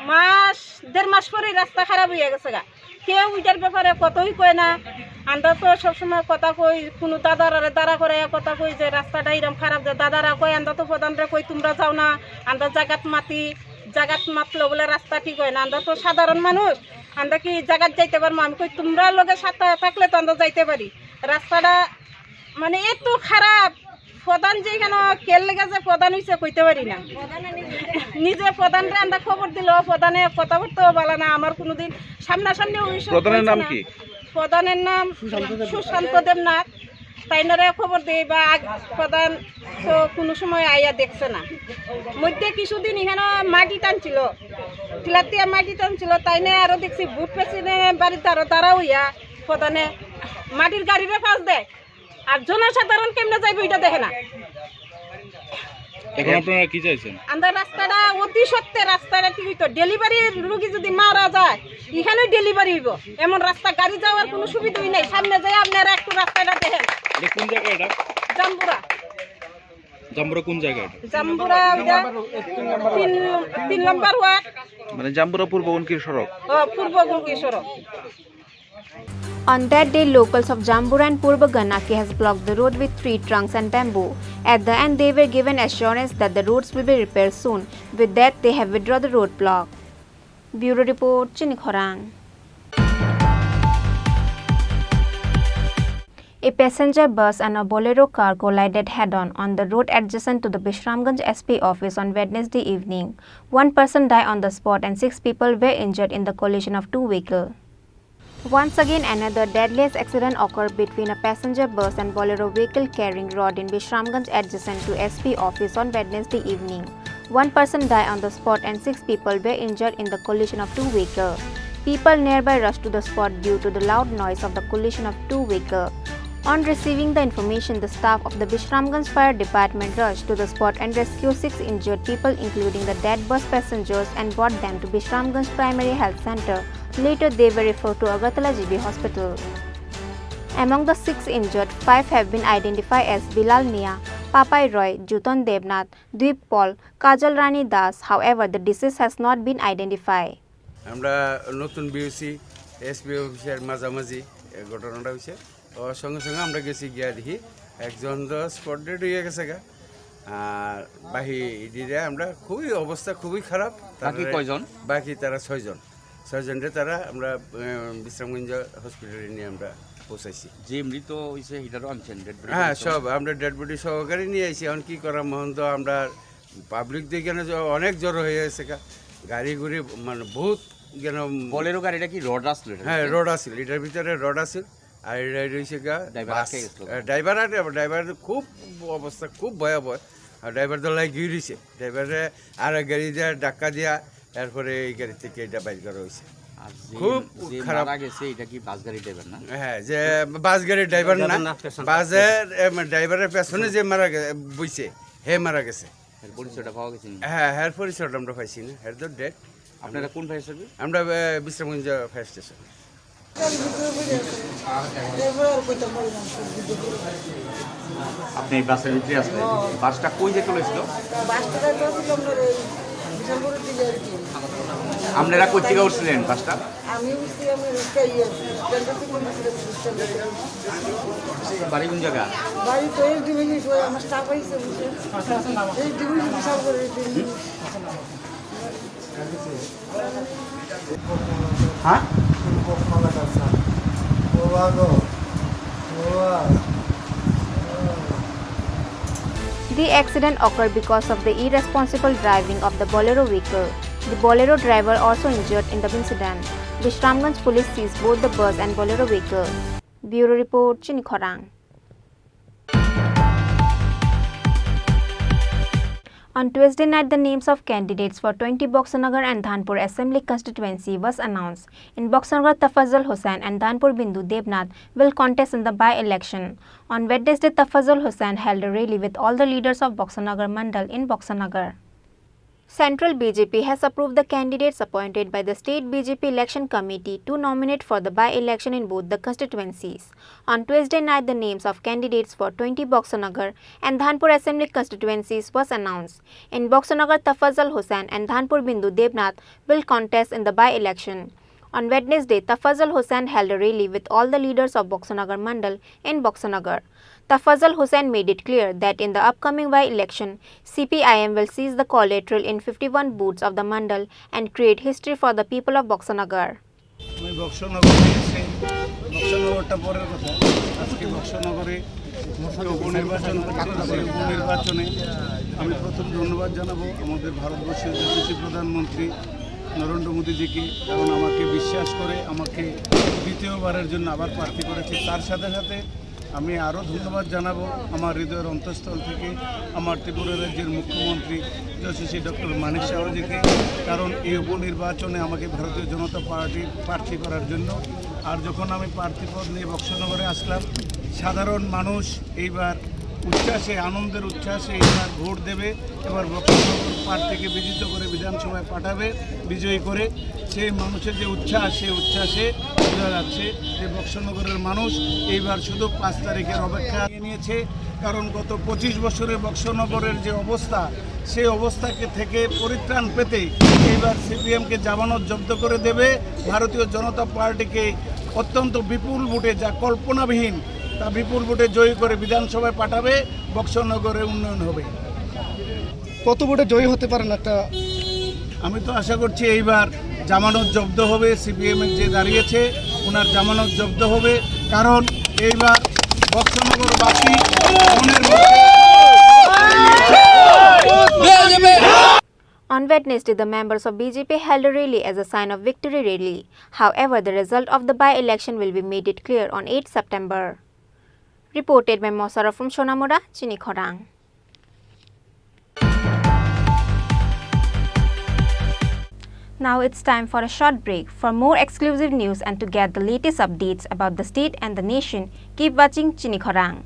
1.5 মাস পরেই রাস্তা খারাপ হয়ে গেছে গা। কেউ ওইটার ব্যাপারে কতই কয় না। আমরা তো সবসময় কথা কই, কোনো দাদারা দাঁড়া করে কথা কই যে রাস্তাটা এরকম খারাপ, যে দাদারা কয় আমরা তো প্রধানরা কই তোমরা যাও না, আমরা জাগাত মাতলো বলে রাস্তা ঠিক হয় না। আমরা তো সাধারণ মানুষ, আমরা কি জাগাত যাইতে পারবো? আমি কই তোমরা লোকের সাথে থাকলে তো আমরা যাইতে পারি। রাস্তাটা মানে এত খারাপ, প্রধান যেখানে কেল লেগে যে প্রধান হয়েছে কইতে পারি না। নিজে প্রধানরে আমরা খবর দিল, প্রধানে কথা বলতেও বলা না। আমার কোনোদিন সামনাসামনি প্রধানের নাম কি? প্রধানের নাম সুশান্ত দেবনাথ। তাইনারে খবর দেই বা প্রধান তো কোনো সময় আইয়া দেখছে না। মধ্যে কিছুদিন এখানে মাটি টানছিল, টিলাতিয়া মাটি টানছিল, তাইনে আরো দেখছি বুট পেছনে বাড়িতে আরো দাঁড়া হইয়া প্রধানে মাটির গাড়িরে পাশ দেয়, আর জনসাধারণ কেমনে যাইবে ওইটা দেখে না। এখন আপনারা কি চাইছেন? আমরা রাস্তাটা অতি সত্ত্বে রাস্তাটা ঠিক হইতো। ডেলিভারি রোগী যদি মারা যায় এখানে ডেলিভারি হইব, এমন রাস্তা গাড়ি যাওয়ার কোনো সুবিধাই নাই। সামনে যাই আপনারা একটু রাস্তাটা দেখেন। কোন জায়গা এটা? জাম্বুরা। জাম্বুরা কোন জায়গা এটা? জাম্বুরা 3 নম্বর ওয়ার্ড, মানে জাম্বুরা পূর্ব গণকি সড়ক। পূর্ব গণকি সড়ক। On that day, locals of Jambura and Purba Ganaki has blocked the road with tree trunks and bamboo. At the end, they were given assurance that the roads will be repaired soon. With that, they have withdrawn the roadblock. Bureau Report, Chini Khorang. A passenger bus and a Bolero car collided head-on on the road adjacent to the Bishramganj SP office on Wednesday evening. One person died on the spot and 6 people were injured in the collision of 2 vehicles. Once again, another deadliest accident occurred between a passenger bus and Bolero vehicle carrying rod in Bishramganj adjacent to SP office on Wednesday evening. One person died on the spot and 6 people were injured in the collision of 2 vehicles. People nearby rushed to the spot due to the loud noise of the collision of 2 vehicles. On receiving the information, the staff of the Bishramganj Fire Department rushed to the spot and rescued 6 injured people, including the dead bus passengers, and brought them to Bishramganj Primary Health Center. Later, they were referred to Agartala GB Hospital. Among the 6 injured, 5 have been identified as Bilal Mia, Papai Roy, Jutan Devnath, Dweep Paul, Kajal Rani Das. However, the deceased has not been identified. আমরা নতুন BOC SP অফিসের মাঝামাঝি ঘটনাটা হয়েছে ওর সঙ্গে সঙ্গে আমরা গেছি গিয়া দেখি একজন তো স্পট ডেড হয়ে গেছে গা আর বাকি ইডিরে আমরা খুবই অবস্থা খুবই খারাপ। বাকি কয়জন? বাকি তারা 6 জন। 6 জনরে তারা আমরা বিশ্রামগঞ্জ হসপিটালে নিয়ে আমরা পৌঁছাইছি। যে মৃত হয়েছে এটারও আনছেন ডেড বডি? হ্যাঁ, সব আমরা ডেড বডি সহকারে নিয়ে আইছি। এখন কি করা মহন তো আমরা পাবলিক দেখে অনেক জড়ো হয়ে গেছে গা গাড়ি গুড়ি মানে বহুত কেন। বলেরো গাড়িটা কি রড আসলো? হ্যাঁ, রড আসছিল, এটার ভিতরে রড আসছিল। আর এটা রয়েছে গা ড্রাইভার খুব অবস্থা খুব ভয়াবহ। আর ড্রাইভার তো লাই গিয়ে রয়েছে, ড্রাইভারে আর গাড়ি দেওয়া ডাক্কা দেওয়া, এরপরে এই গাড়ি থেকে এটা বাইর করা হয়েছে। খুব খারাপ গেছে। এটা কি বাস গাড়ি ড্রাইভার না? হ্যাঁ, যে বাস গাড়ির ড্রাইভার না, বাসের ড্রাইভারের পেছনে যে মারা বইছে হে মারা গেছে। পরিচয়টা পাওয়া গেছে? হ্যাঁ, হ্যাঁ, পরিচয়টা আমরা পাইছি না, হ্যাঁ তো ডেট। আপনারা কোন ফায়ার সার্ভিস? আমরা বিশ্রামগঞ্জ ফায়ার স্টেশন। আপনি বাসের ভিতরে আসলেন, বাসটা কই যেতে হয়েছিল? আপনারা কই থেকে উঠছিলেন বাসটা? বাড়ি কোন জায়গা? হ্যাঁ, The accident occurred because of the irresponsible driving of the Bolero vehicle. The Bolero driver also injured in the incident. Bishramganj police seized both the bus and Bolero vehicles. Bureau Report, Chini Khorang. On Tuesday night, the names of candidates for 20 Boxanagar and Dhanpur Assembly constituency was announced. In Boxanagar, Tafazal Hussain and Dhanpur Bindu Devnath will contest in the by-election. On Wednesday, Tafazal Hussain held a rally with all the leaders of Boxanagar Mandal in Boxanagar. Central BJP has approved the candidates appointed by the State BJP Election Committee to nominate for the by-election in both the constituencies. On Tuesday night, the names of candidates for 20 Boxanagar and Dhanpur Assembly constituencies was announced. In Boxanagar, Tafazal Hussain and Dhanpur Bindu Devnath will contest in the by-election. On Wednesday, Tafazal Hussain held a rally with all the leaders of Boxanagar Mandal in Boxanagar. Tafazal Hussain made it clear that in the upcoming by-election, CPIM will seize the collateral in 51 booths of the Mandal and create history for the people of Boxanagar. আমি বক্সনগরে এসে বক্সনগরটা পরের কথা আজকে বক্সনগরে উপনির্বাচনে আমি প্রথম ধন্যবাদ জানাবো আমাদের ভারতবর্ষের যশস্বী প্রধানমন্ত্রী নরেন্দ্র মোদীজিকে, কারণ আমাকে বিশ্বাস করে আমাকে দ্বিতীয়বারের জন্য আবার প্রার্থী করেছে। তার সাথে সাথে আমি আরও ধন্যবাদ জানাবো আমার হৃদয়ের অন্তঃস্থল থেকে আমার ত্রিপুরা রাজ্যের মুখ্যমন্ত্রী যশস্বী ডক্টর মানিক সাহাজিকে, কারণ এই উপনির্বাচনে আমাকে ভারতীয় জনতা পার্টি প্রার্থী করার জন্য। আর যখন আমি প্রার্থীপদ নিয়ে বক্সনগরে আসলাম, সাধারণ মানুষ এইবার উচ্ছ্বাসে আনন্দের উচ্ছ্বাসে এবার ভোট দেবে, এবার বক্সনগর প্রার্থীকে বিজিত করে বিধানসভায় পাঠাবে বিজয়ী করে। সেই মানুষের যে উচ্ছ্বাস, সেই উচ্ছ্বাসে বোঝা যাচ্ছে যে বক্সনগরের মানুষ এইবার শুধু 5 তারিখের অপেক্ষা নিয়েছে। কারণ গত 25 বছরে বক্সনগরের যে অবস্থা, সেই অবস্থাকে থেকে পরিত্রাণ পেতে এইবার সিপিএমকে জামানত জব্দ করে দেবে, ভারতীয় জনতা পার্টিকে অত্যন্ত বিপুল ভোটে, যা কল্পনাবিহীন, তা বিপুল ভোটে জয়ী করে বিধানসভায় পাঠাবে, বক্সনগরে উন্নয়ন হবে। কত ভোটে জয়ী হতে পারেন একটা? আমি তো আশা করছি এইবার জামানত জব্দ হবে, সিপিএমের যে দাঁড়িয়েছে ওনার জামানত জব্দ হবে, কারণ এইবার বক্সনগরবাসী মনের On Wednesday, the members of BJP held a rally as a sign of victory rally. However, the result of the by-election will be made it clear on 8 September. Reported by Mosara from Sonamora, Chini Khorang. Now it's time for a short break. For more exclusive news and to get the latest updates about the state and the nation, keep watching Chini Khorang.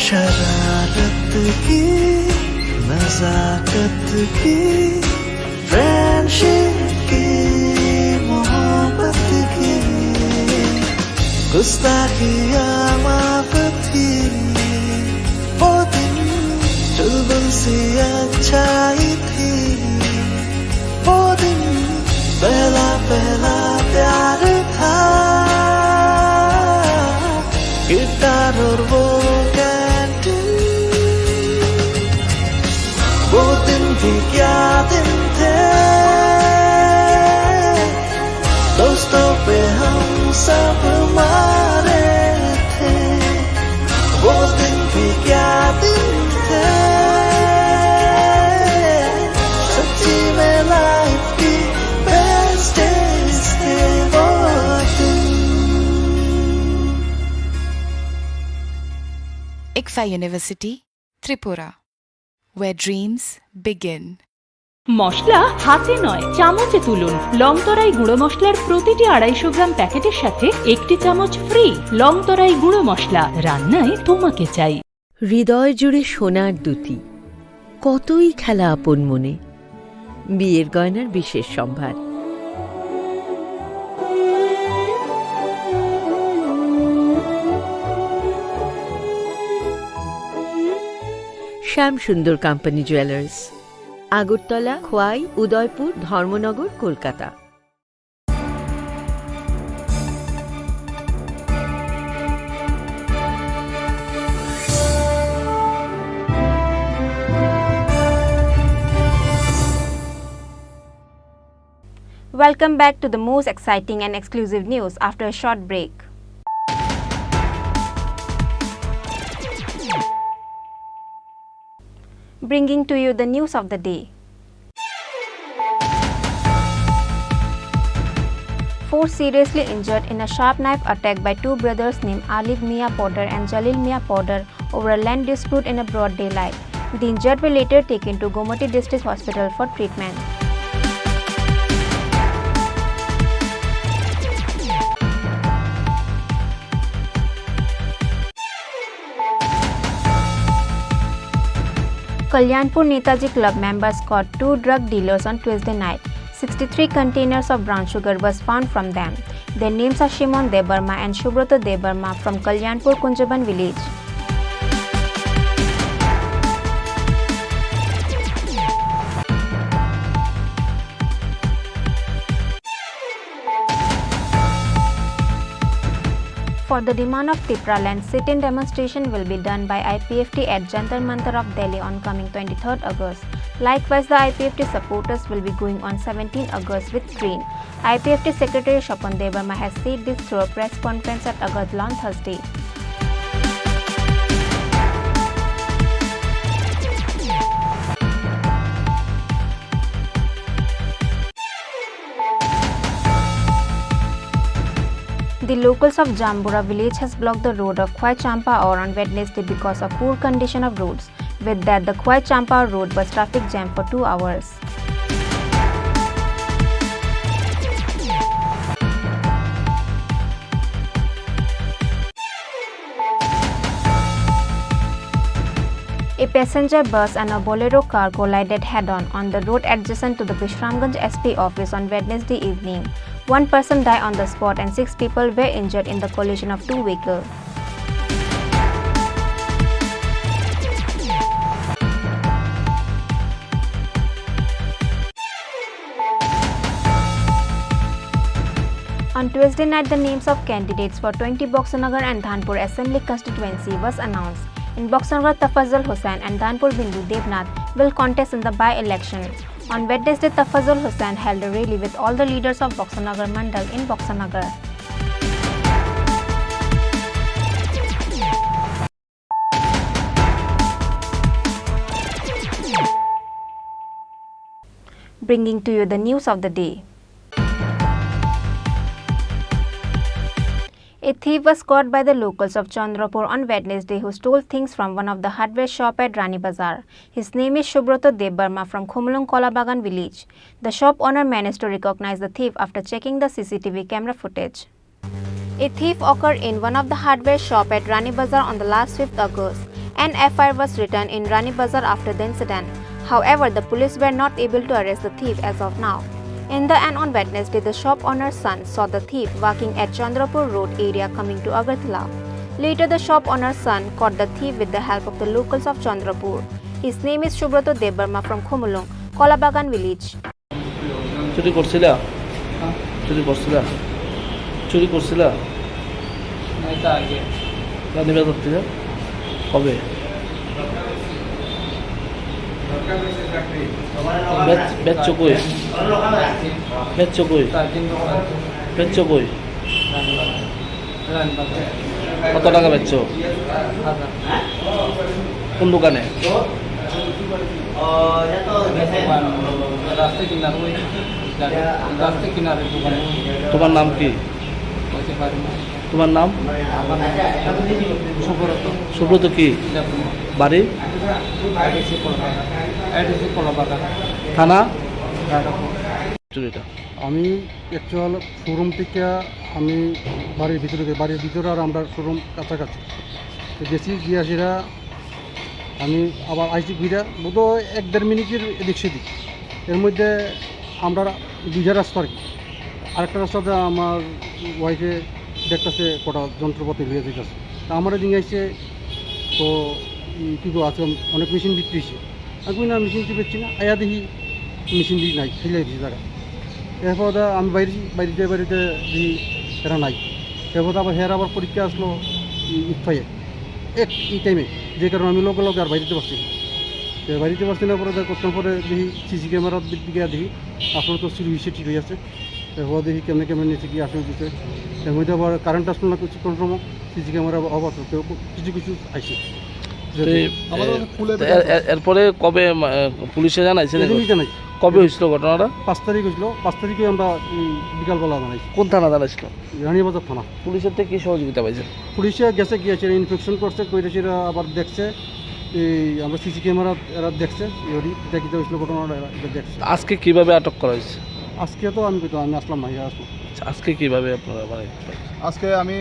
शरारत की नजाकत की friendship की मोहब्बत की गुस्ताखिया माफ थी वो दिन चुलबुल सी अच्छाई थी वो दिन पहला पहला प्यार था गिटार और वो वो दिन भी क्या दिन थे दोस्तों पे हम सब मारे थे वो दिन भी क्या दिन थे सच्ची में लाइफ की बेस्ट डेज थे वो दिन। Englsih University, Tripura, where dreams begin. মশলা হাতে নয় চামচে তুলুন। লংতরাই গুঁড়ো মশলার প্রতিটি 250 গ্রাম প্যাকেটের সাথে একটি চামচ ফ্রি। লংতরাই গুঁড়ো মশলা, রান্নায় তোমাকে চাই। হৃদয় জুড়ে সোনার দুটি, কতই খেলা আপন মনে। বিয়ের গয়নার বিশেষ সম্ভার। শ্যাম সুন্দর company jewellers, Agartala, Khowai, Udaipur, Dharmanagar, Kolkata. Welcome back to the most exciting and exclusive news after a short break. Bringing to you the news of the day. 4 seriously injured in a sharp knife attack by two brothers named Alif Mia Poddar and Jalil Mia Poddar over a land dispute in a broad daylight. The injured were later taken to Gomati District Hospital for treatment. Kalyanpur Netaji Club members caught 2 drug dealers on Tuesday night. 63 containers of brown sugar was found from them. Their names are Shimon Debarma and Shubroto Debarma from Kalyanpur Kunjaban village. For the demand of Tripura land, sit-in demonstration will be done by IPFT at Jantar Mantar of Delhi on coming 23rd August. Likewise, the IPFT supporters will be going on 17 August with train. IPFT Secretary Shapon Debarma has said this through a press conference at Agartala on Thursday. The locals of Jambura village has blocked the road of Khwai Champa Aur on Wednesday because of poor condition of roads. With that, the Khwai Champa road was traffic jam for 2 hours. A passenger bus and a Bolero car collided head-on on the road adjacent to the Bishramganj SP office on Wednesday evening. One person died on the spot and 6 people were injured in the collision of 2 vehicles. On Tuesday night, the names of candidates for 20 Boxanagar and Dhanpur Assembly constituency was announced. In Boxanagar, Tafazul Hussain and Dhanpur Bindu Devnath will contest in the by-election. On Wednesday, Tafazul Hussain held a rally with all the leaders of Boxanagar Mandal in Boxanagar. Bringing to you the news of the day. A thief was caught by the locals of Chandrapur on Wednesday who stole things from one of the hardware shop at Rani Bazar. His name is Subroto Devbarma from Khumulung Kolabagan village. The shop owner managed to recognize the thief after checking the CCTV camera footage. A thief occurred in one of the hardware shop at Rani Bazar on the last 5th August. An FIR was written in Rani Bazar after the incident. However, the police were not able to arrest the thief as of now. In the end, on Wednesday, the shop owner's son saw the thief walking at Chandrapur Road area coming to Agartala. Later, the shop owner's son caught the thief with the help of the locals of Chandrapur. His name is Subroto Devbarma from Khumulung, Kolabagan village. চুরি করছিলা চুরি করছিলা চুরি করছিলা এটা আগে রানী বাজার থেকে কবে বেচছো কই বেচছো কই বেচছো কই কত টাকা বেচছো কোন দোকানে তোমার নাম কি তোমার নাম সুব্রত কি বাড়ি থানা আমি অ্যাকচুয়াল শোরুম থেকে আমি বাড়ির ভিতরে আর আমরা শোরুম কাছাকাছি তো গেছি গিয়াসিরা আমি আবার আইসি ঘুরা বোধহয় 1-1.5 মিনিটের এদিক সেদিক এর মধ্যে আমরা 2টা রাস্তা আর কি আরেকটা রাস্তাতে আমার ওয়াইফে দেখতেছে কটা যন্ত্রপাতি হয়ে যেতেছে তা আমার দিন আইসে তো কী আছে অনেক মেশিন বিক্রি হয়েছে আমি না মেশিন বেচছি না আয়া দেখি মেশিন দিয়ে নাই ফেলে দিয়েছি জায়গা এরপর আমি বাড়িতে দেখি এরা নাই এরপর আবার হের আবার পরীক্ষা আসলো ইফাইয়ে এই টাইমে যে কারণে আমি লগে লগে আর বাড়িতে পারছি বাড়িতে পারছি না পরে করতাম পরে দেখি সিসি ক্যামেরার দিকে দেখি আসলে তো চুরি হয়েছে ঠিক হয়ে আছে এরপর দেখি কেমনে নিয়েছে কি আসলে দিচ্ছে এর মধ্যে আবার কারেন্ট আসলো না কিছু কোনো সিসি ক্যামেরা অভাব কিছু আইসি এরপরে কবে পুলিশে জানাইছে জানাই কবে হয়েছিল ঘটনাটা 5 তারিখ হয়েছিল 5 তারিখে আমরা বিকালবেলা জানাইছি কোন থানা জানাইছিল রানীবাজার থানা পুলিশের থেকে কি সহযোগিতা পাইছে পুলিশে গেছে গিয়েছে ইনফেকশন করছে কইরেছে আবার দেখছে এই আমরা সিসি ক্যামেরা এরা দেখছে দেখিতে হয়েছিল ঘটনাটা এটা দেখছে আজকে কিভাবে আটক করা হয়েছে আজকে তো আমি আসলাম না আসবো আজকে কিভাবে আপনারা আজকে আমি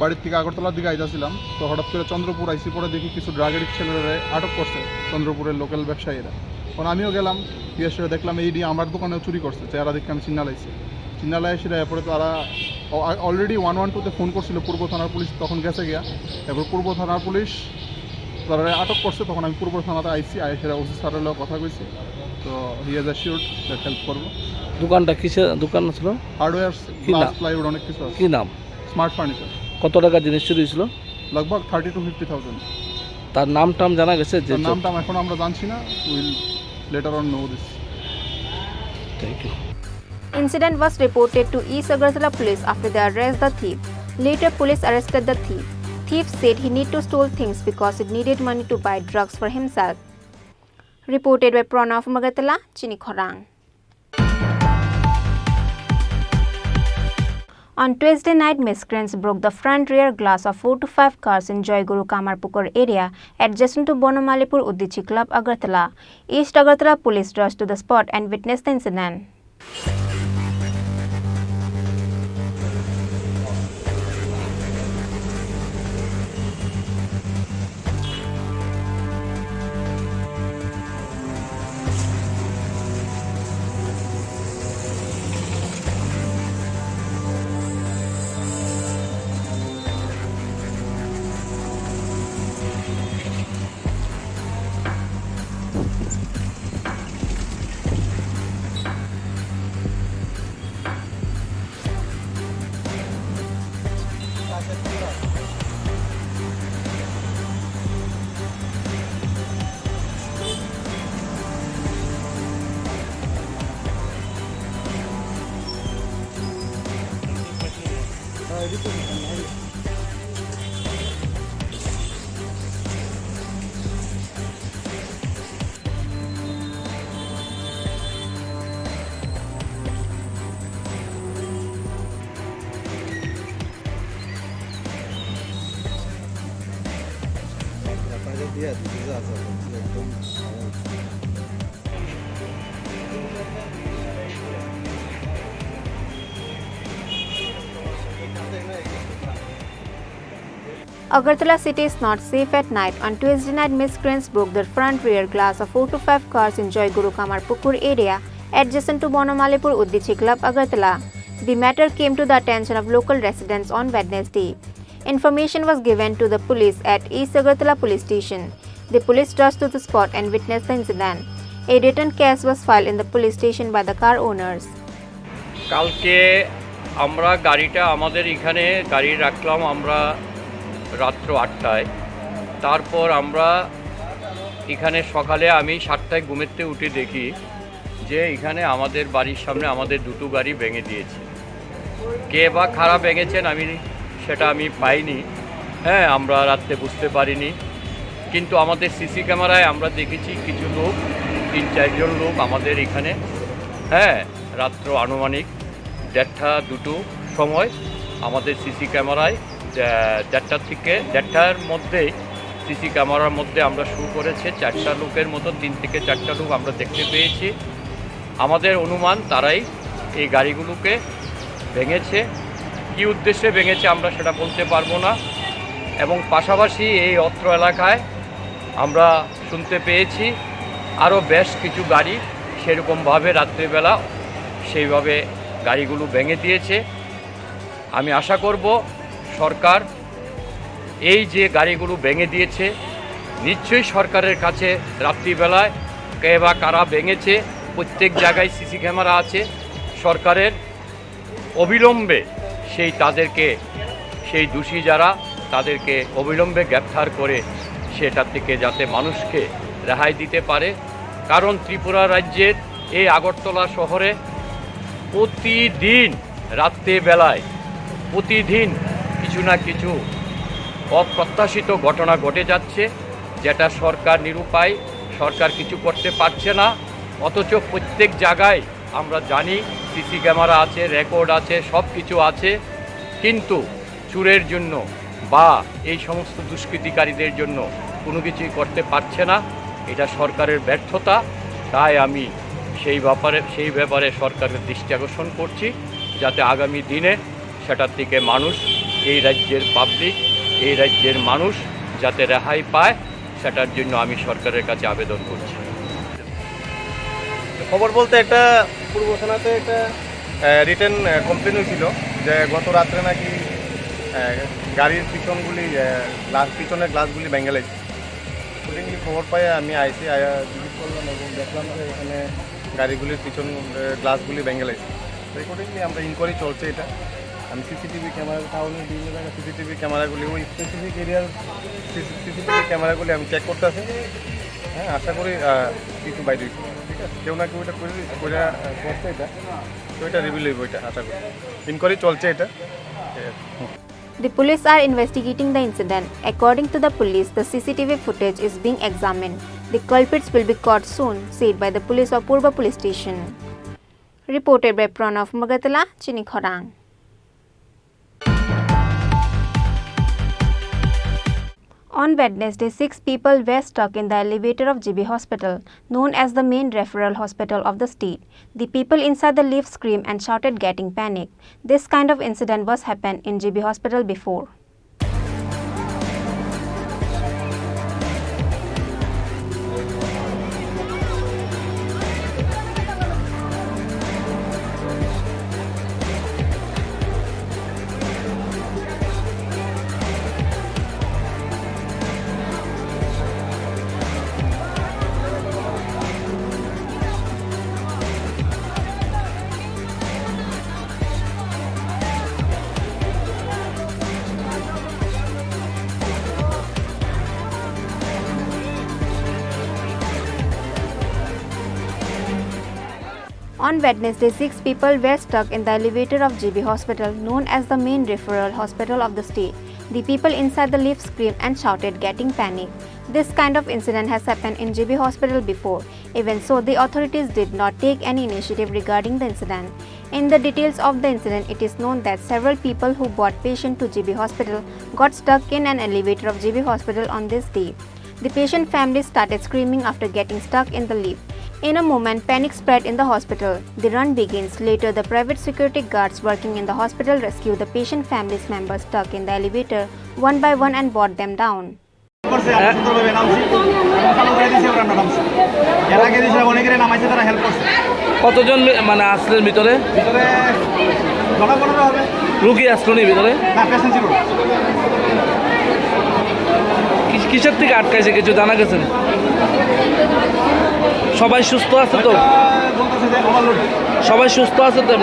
বাড়ির থেকে আগরতলার দিকে আইতাছিলাম তো হঠাৎ করে চন্দ্রপুর আইসি পরে দেখি কিছু ড্রাগ এডিক্ট ছেলেরা আটক করছে চন্দ্রপুরের লোকাল ব্যবসায়ীরা কারণ আমিও গেলাম গিয়ে সেটা দেখলাম এই দিয়ে আমার দোকানেও চুরি করছে চেহারা দেখে আমি চিন্নালাই সেটা এরপরে তারা অলরেডি 112-তে ফোন করছিল পূর্ব থানার পুলিশ তখন গেছে গিয়া এরপর পূর্ব থানার পুলিশ তারা আটক করছে তখন আমি পূর্ব থানাতে আইসি সেটা ওসি স্যারের লোক কথা কইছি তো হি হ্যাজ অ্যাসিওরড দ্যাট হেল্প করবো দোকানটা কিসের দোকান ছিল হার্ডওয়্যার গ্লাস প্লাইউড অনেক কিছু আছে কি নাম স্মার্ট ফার্নিচার কত টাকা জিনিস চুরি হয়েছিল লগভগ 30 to 50,000 তার নাম টাম জানা গেছে যে নামটা এখন আমরা জানছি না will later on know this thank you Incident was reported to East Agartala police after they arrested the thief. Later, police arrested the thief. Thief said he need to steal things because he needed money to buy drugs for himself. Reported by Pranav from Agartala, Chini Khorang. On Tuesday night, miscreants broke the front rear glass of 4 to 5 cars in Joyguru Kamarpukur area adjacent to Bonomalipur Uddichi Club, Agartala. East Agartala police rushed to the spot and witnessed the incident. Agartala city is not safe at night. On Tuesday night, miscreants broke the front rear glass of 4 to 5 cars in Joy Guru Kamar Pukur area adjacent to Bonomalipur Uddichi Club, Agartala. The matter came to the attention of local residents on Wednesday. Information was given to the police at East Agartala police station. The police rushed to the spot and witnessed the incident. A written case was filed in the police station by the car owners. কালকে আমরা গাড়িটা আমাদের এখানে গাড়ি রাখলাম আমরা রাত্র 8টায়। তারপর আমরা এখানে সকালে আমি 7টায় ঘুমেতে উঠে দেখি যে এখানে আমাদের বাড়ির সামনে আমাদের দুটো গাড়ি ভেঙে দিয়েছে। কে বা খারাপ ভেঙেছেন সেটা আমি পাইনি, হ্যাঁ আমরা রাত্রে বুঝতে পারিনি, কিন্তু আমাদের সিসি ক্যামেরায় আমরা দেখেছি কিছু লোক 3-4 জন লোক আমাদের এখানে রাত্র আনুমানিক 1:30-2 সময় আমাদের সিসি ক্যামেরায় 1:30 থেকে 1:30-র মধ্যেই সিসি ক্যামেরার মধ্যে আমরা শুরু করেছে 4টা লোকের মতো 3 থেকে 4টা লোক আমরা দেখতে পেয়েছি। আমাদের অনুমান তারাই এই গাড়িগুলোকে ভেঙেছে। কী উদ্দেশ্যে ভেঙেছে আমরা সেটা বলতে পারবো না। এবং পাশাপাশি এই অত্র এলাকায় আমরা শুনতে পেয়েছি আরও বেশ কিছু গাড়ি সেরকমভাবে রাত্রিবেলা সেইভাবে গাড়িগুলো ভেঙে দিয়েছে। আমি আশা করব সরকার এই যে গাড়িগুলো ভেঙে দিয়েছে নিশ্চয়ই সরকারের কাছে রাত্রিবেলায় কে বা কারা ভেঙেছে প্রত্যেক জায়গায় সিসি ক্যামেরা আছে। সরকারের অবিলম্বে সেই দোষী যারা তাদেরকে অবিলম্বে গ্রেপ্তার করে সেটার থেকে যাতে মানুষকে রেহাই দিতে পারে। কারণ ত্রিপুরা রাজ্যের এই আগরতলা শহরে প্রতিদিন রাত্রিবেলায় প্রতিদিন কিছু না কিছু অপ্রত্যাশিত ঘটনা ঘটে যাচ্ছে, যেটা সরকার নিরুপায়, সরকার কিছু করতে পারছে না। অথচ প্রত্যেক জায়গায় আমরা জানি সিসি ক্যামেরা আছে, রেকর্ড আছে, সব কিছু আছে, কিন্তু চুরের জন্য বা এই সমস্ত দুষ্কৃতিকারীদের জন্য কোনো কিছুই করতে পারছে না। এটা সরকারের ব্যর্থতা। তাই আমি সেই ব্যাপারে সরকারের দৃষ্টি আকর্ষণ করছি যাতে আগামী দিনে সেটার থেকে মানুষ, এই রাজ্যের পাবলিক, এই রাজ্যের মানুষ যাতে রেহাই পায় সেটার জন্য আমি সরকারের কাছে আবেদন করছি। খবর বলতে একটা পূর্ব থানাতে একটা রিটেন কমপ্লেন হয়েছিল যে গত রাত্রে নাকি গাড়ির পিছনগুলি পিছনের গ্লাসগুলি ভেঙে লাগছে। অ্যাকর্ডিংলি খবর পাই আমি আইসি ভিজিট করলাম এবং দেখলাম যে এখানে গাড়িগুলির পিছন গ্লাসগুলি ভেঙে লাগছে। অ্যাকর্ডিংলি আমরা ইনকোয়ারি চলছে। এটা আমি সিসিটিভি ক্যামেরা টাউনের বিভিন্ন জায়গায় সিসিটিভি ক্যামেরাগুলি ওই স্পেসিফিক এরিয়ার সিসিটিভি ক্যামেরাগুলি আমি চেক করতে আসি। হ্যাঁ, আশা করি কিছু বাইরে ঠিক আছে, কেউ না কেউ এটা করছে এটা, তো এটা রিভিল হইব, এটা আশা করি। ইনকোয়ারি চলছে এটা। The police are investigating the incident. According to the police, the CCTV footage is being examined. The culprits will be caught soon, said by the police of Purba police station. Reported by Pranav Magatala, Chini Khorang. On Wednesday, 6 people were stuck in the elevator of GB Hospital, known as the main referral hospital of the state. The people inside the lift screamed and shouted, getting panicked. This kind of incident was happened in GB Hospital before. On Wednesday, 6 people were stuck in the elevator of GB Hospital, known as the main referral hospital of the state. The people inside the lift screamed and shouted, getting panicked. This kind of incident has happened in GB Hospital before. Even so, the authorities did not take any initiative regarding the incident. In the details of the incident, it is known that several people who brought patients to GB Hospital got stuck in an elevator of GB Hospital on this day. The patient family started screaming after getting stuck in the lift. In a moment, panic spread in the hospital. The run begins. Later, the private security guards working in the hospital rescue the patient family's members stuck in the elevator one by one and brought them down. কতজন মানে আসলেন ভিতরে? রোগী আসলো নি ভিতরে? কিসের থেকে আটকাইছে কিছু জানা গেছে? সবাই সুস্থ আছে তো? সবাই সুস্থ আছে তো?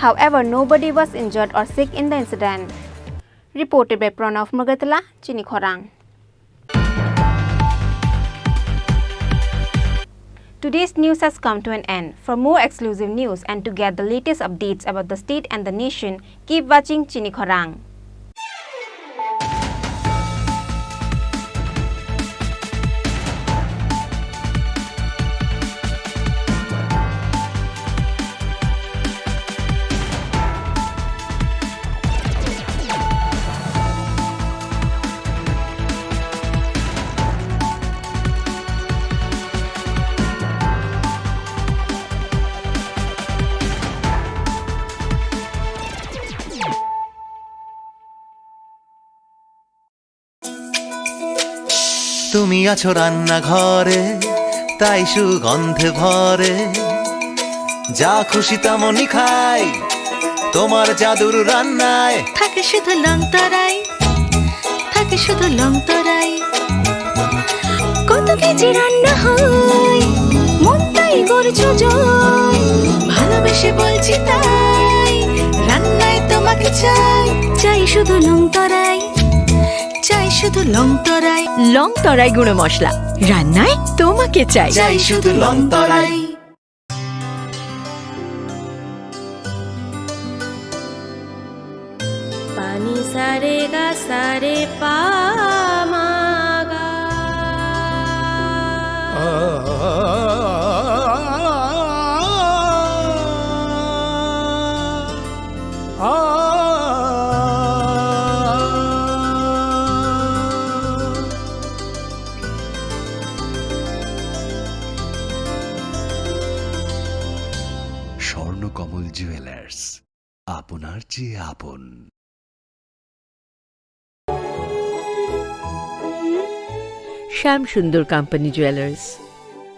However, nobody was injured or sick in the incident. Reported by Pranav Magatala, Chini Khorang. Today's news has come to an end. For more exclusive news and to get the latest updates about the state and the nation, keep watching Chini Khorang. তুমি আছো রান্না ঘরে, তাই সুগন্ধে ভরে, যা খুশি তেমনই খাই, তোমার জাদুর রান্নায় থাকে শুধু লং তরাই, থাকে শুধু লং তরাই। কত কেজি রান্না হয়, মন তাই করছো জয়, ভালোবেসে বলছি তাই, রান্নায় তোমাকে চাই, চাই শুধু লং তরাই, চাই শুধু লং তরাই। লং তরাই গুঁড়ো মশলা, রান্নায় তোমাকে চাই, চাই শুধু লং তরাই। পানি সারে গা সারে পা মা গা। স্বর্ণকমল জুয়েলার্স, আপনার চেয়ে আপন। শ্যাম সুন্দর company jewellers,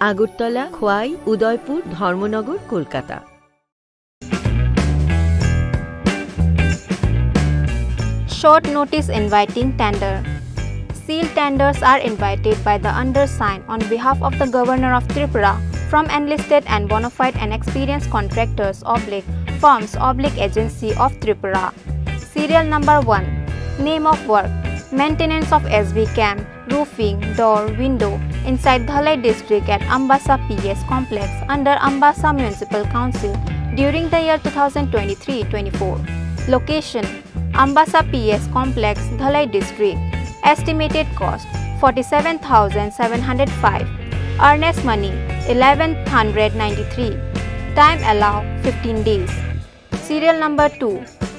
Agartala, Khowai, Udaipur, Dharmanagar, Kolkata. Short notice inviting tender. Sealed tenders are invited by the undersigned on behalf of the Governor of Tripura from enlisted and bona fide and experienced contractors / firms / agency of Tripura. Serial number 1. Name of work: maintenance of SB camp, roofing, door, window inside Dhalai district at Ambassa PS complex under Ambassa Municipal Council during the year 2023-24. Location: Ambassa PS complex, Dhalai district. Estimated cost: 47,705. Earnest money: 1,193. Time allow: 15 days. Serial number 2.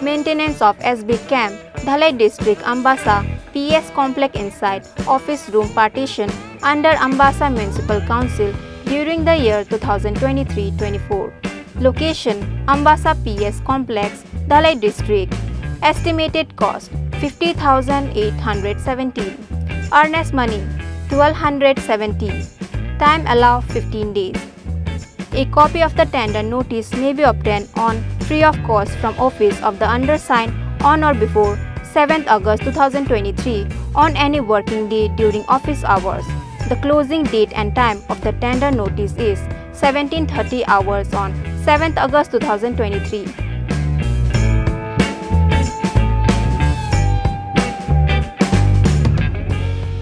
Maintenance of SB camp, Dhalai district, Ambassa PS complex inside office room partition under Ambassa Municipal Council during the year 2023-24. Location: Ambassa PS complex, Dhalai district. Estimated cost: 50,817. Earnest money: 1,270. Time allow: 15 days. A copy of the tender notice may be obtained on free of cost from office of the undersigned on or before 7th August 2023 on any working day during office hours. The closing date and time of the tender notice is 17:30 hours on 7th August 2023.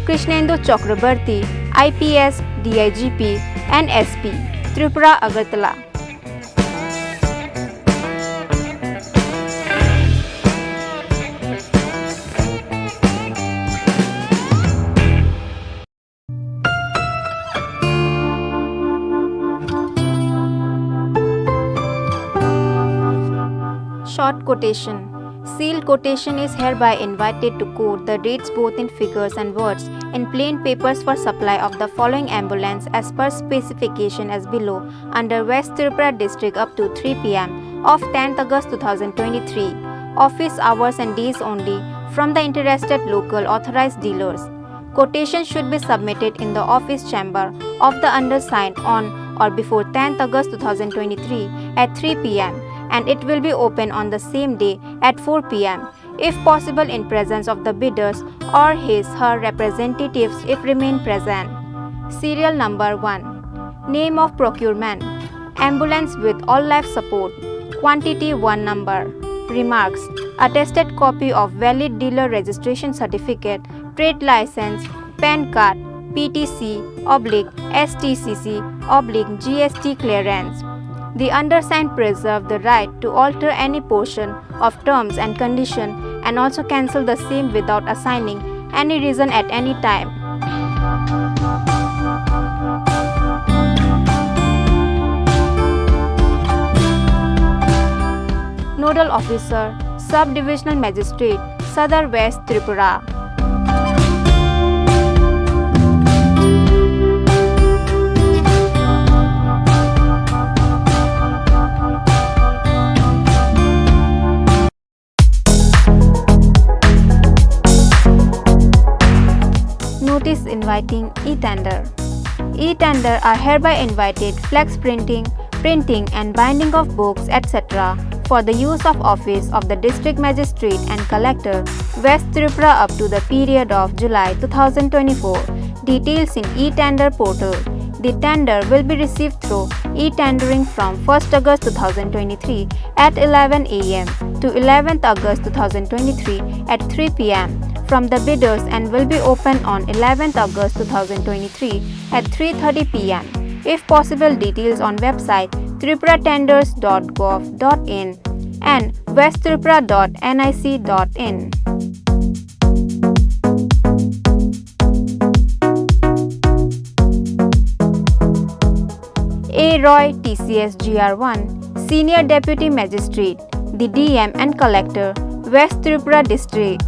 Krishnendu Chakrabarti, IPS, DIGP and SP. Tripura, Agartala. Short quotation. Sealed quotation is hereby invited to quote the rates both in figures and words in plain papers for supply of the following ambulance as per specification as below under West Tripura district up to 3 p.m. of 10th August 2023. Office hours and days only from the interested local authorized dealers. Quotation should be submitted in the office chamber of the undersigned on or before 10th August 2023 at 3 p.m. and it will be open on the same day at 4 p.m. if possible in presence of the bidders or his/her representatives if remain present. Serial number 1. Name of procurement. Ambulance with all life support. Quantity 1 number. Remarks. Attested copy of valid dealer registration certificate, trade license, PAN card, PTC/STCC/GST clearance. The undersigned preserve the right to alter any portion of terms and condition and also cancel the same without assigning any reason at any time. Nodal Officer, Sub-Divisional Magistrate, Sadar West Tripura. Notice inviting e-tender. E-tender are hereby invited flex printing, and binding of books, etc. for the use of office of the District Magistrate and Collector, West Tripura up to the period of July 2024. Details in e-tender portal. The tender will be received through e-tendering from 1st August 2023 at 11 a.m. to 11th August 2023 at 3 p.m. from the bidders and will be open on 11th August 2023 at 3:30 p.m. If possible, details on website tripuratenders.gov.in and westtripura.nic.in. A. Roy, TCS GR1, Senior Deputy Magistrate, the DM and Collector, West Tripura District.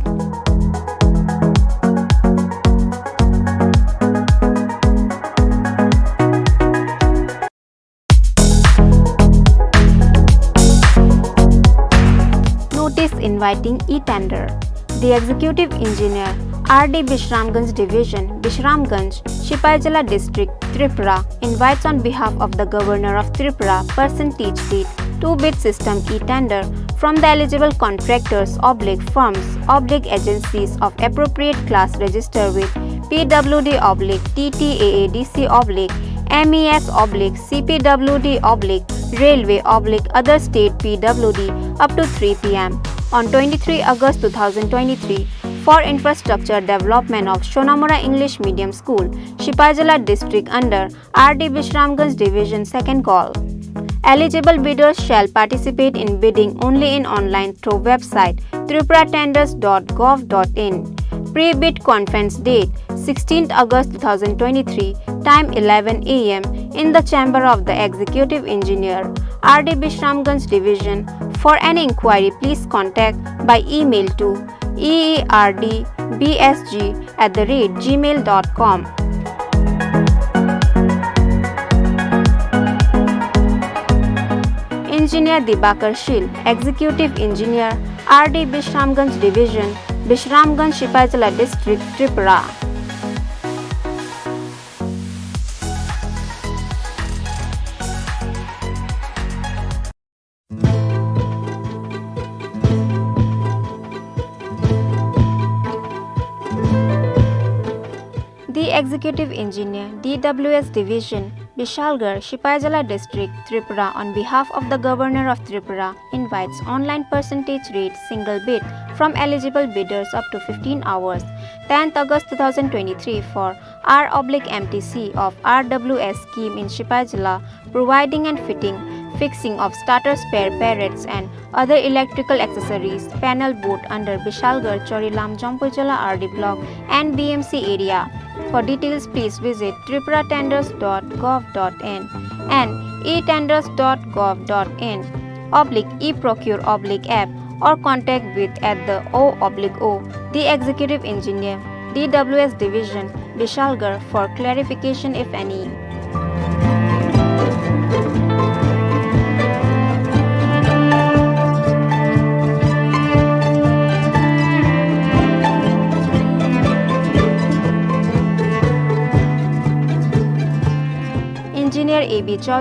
Notice inviting e-tender. The Executive Engineer, RD Bishramganj Division, Bishramganj, Sipaijala District, Tripura, invites on behalf of the Governor of Tripura, percentage date, 2-bid system e-tender from the eligible contractors/firms/agencies of appropriate class registered with PWD/TTAADC/MES/CPWD/Railway/other state PWD up to 3 p.m. on 23 August 2023 for infrastructure development of Shonamura English Medium School, Sipaijala District under RD Bishramganj Division 2nd call. Eligible bidders shall participate in bidding only in online through website tripuratenders.gov.in. Pre-bid conference date 16th August 2023, time 11 a.m. in the chamber of the Executive Engineer, RD Bishramganj Division. For any inquiry, please contact by email to eerdbsg@gmail.com. Engineer Dibakar Shil, Executive Engineer, RD Bishramganj Division, Bishramganj, Sipaijala District, Tripura. The Executive Engineer, DWS Division, Bishalgarh, Sipaijala District, Tripura, on behalf of the Governor of Tripura, invites online percentage rate single bid from eligible bidders up to 15 hours. 10th August 2023 for R/MTC of RWS scheme in Shipajila, providing and fixing of starter spare parrots and other electrical accessories, panel boot under Bishalgarh, Chorilam, Jampujala RD block and BMC area. For details, please visit tripuratenders.gov.in and etenders.gov.in/eprocure/app or contact with at the O/O, the Executive Engineer, DWS Division, Bishalgarh for clarification if any. Engineer A.B. Chaudhary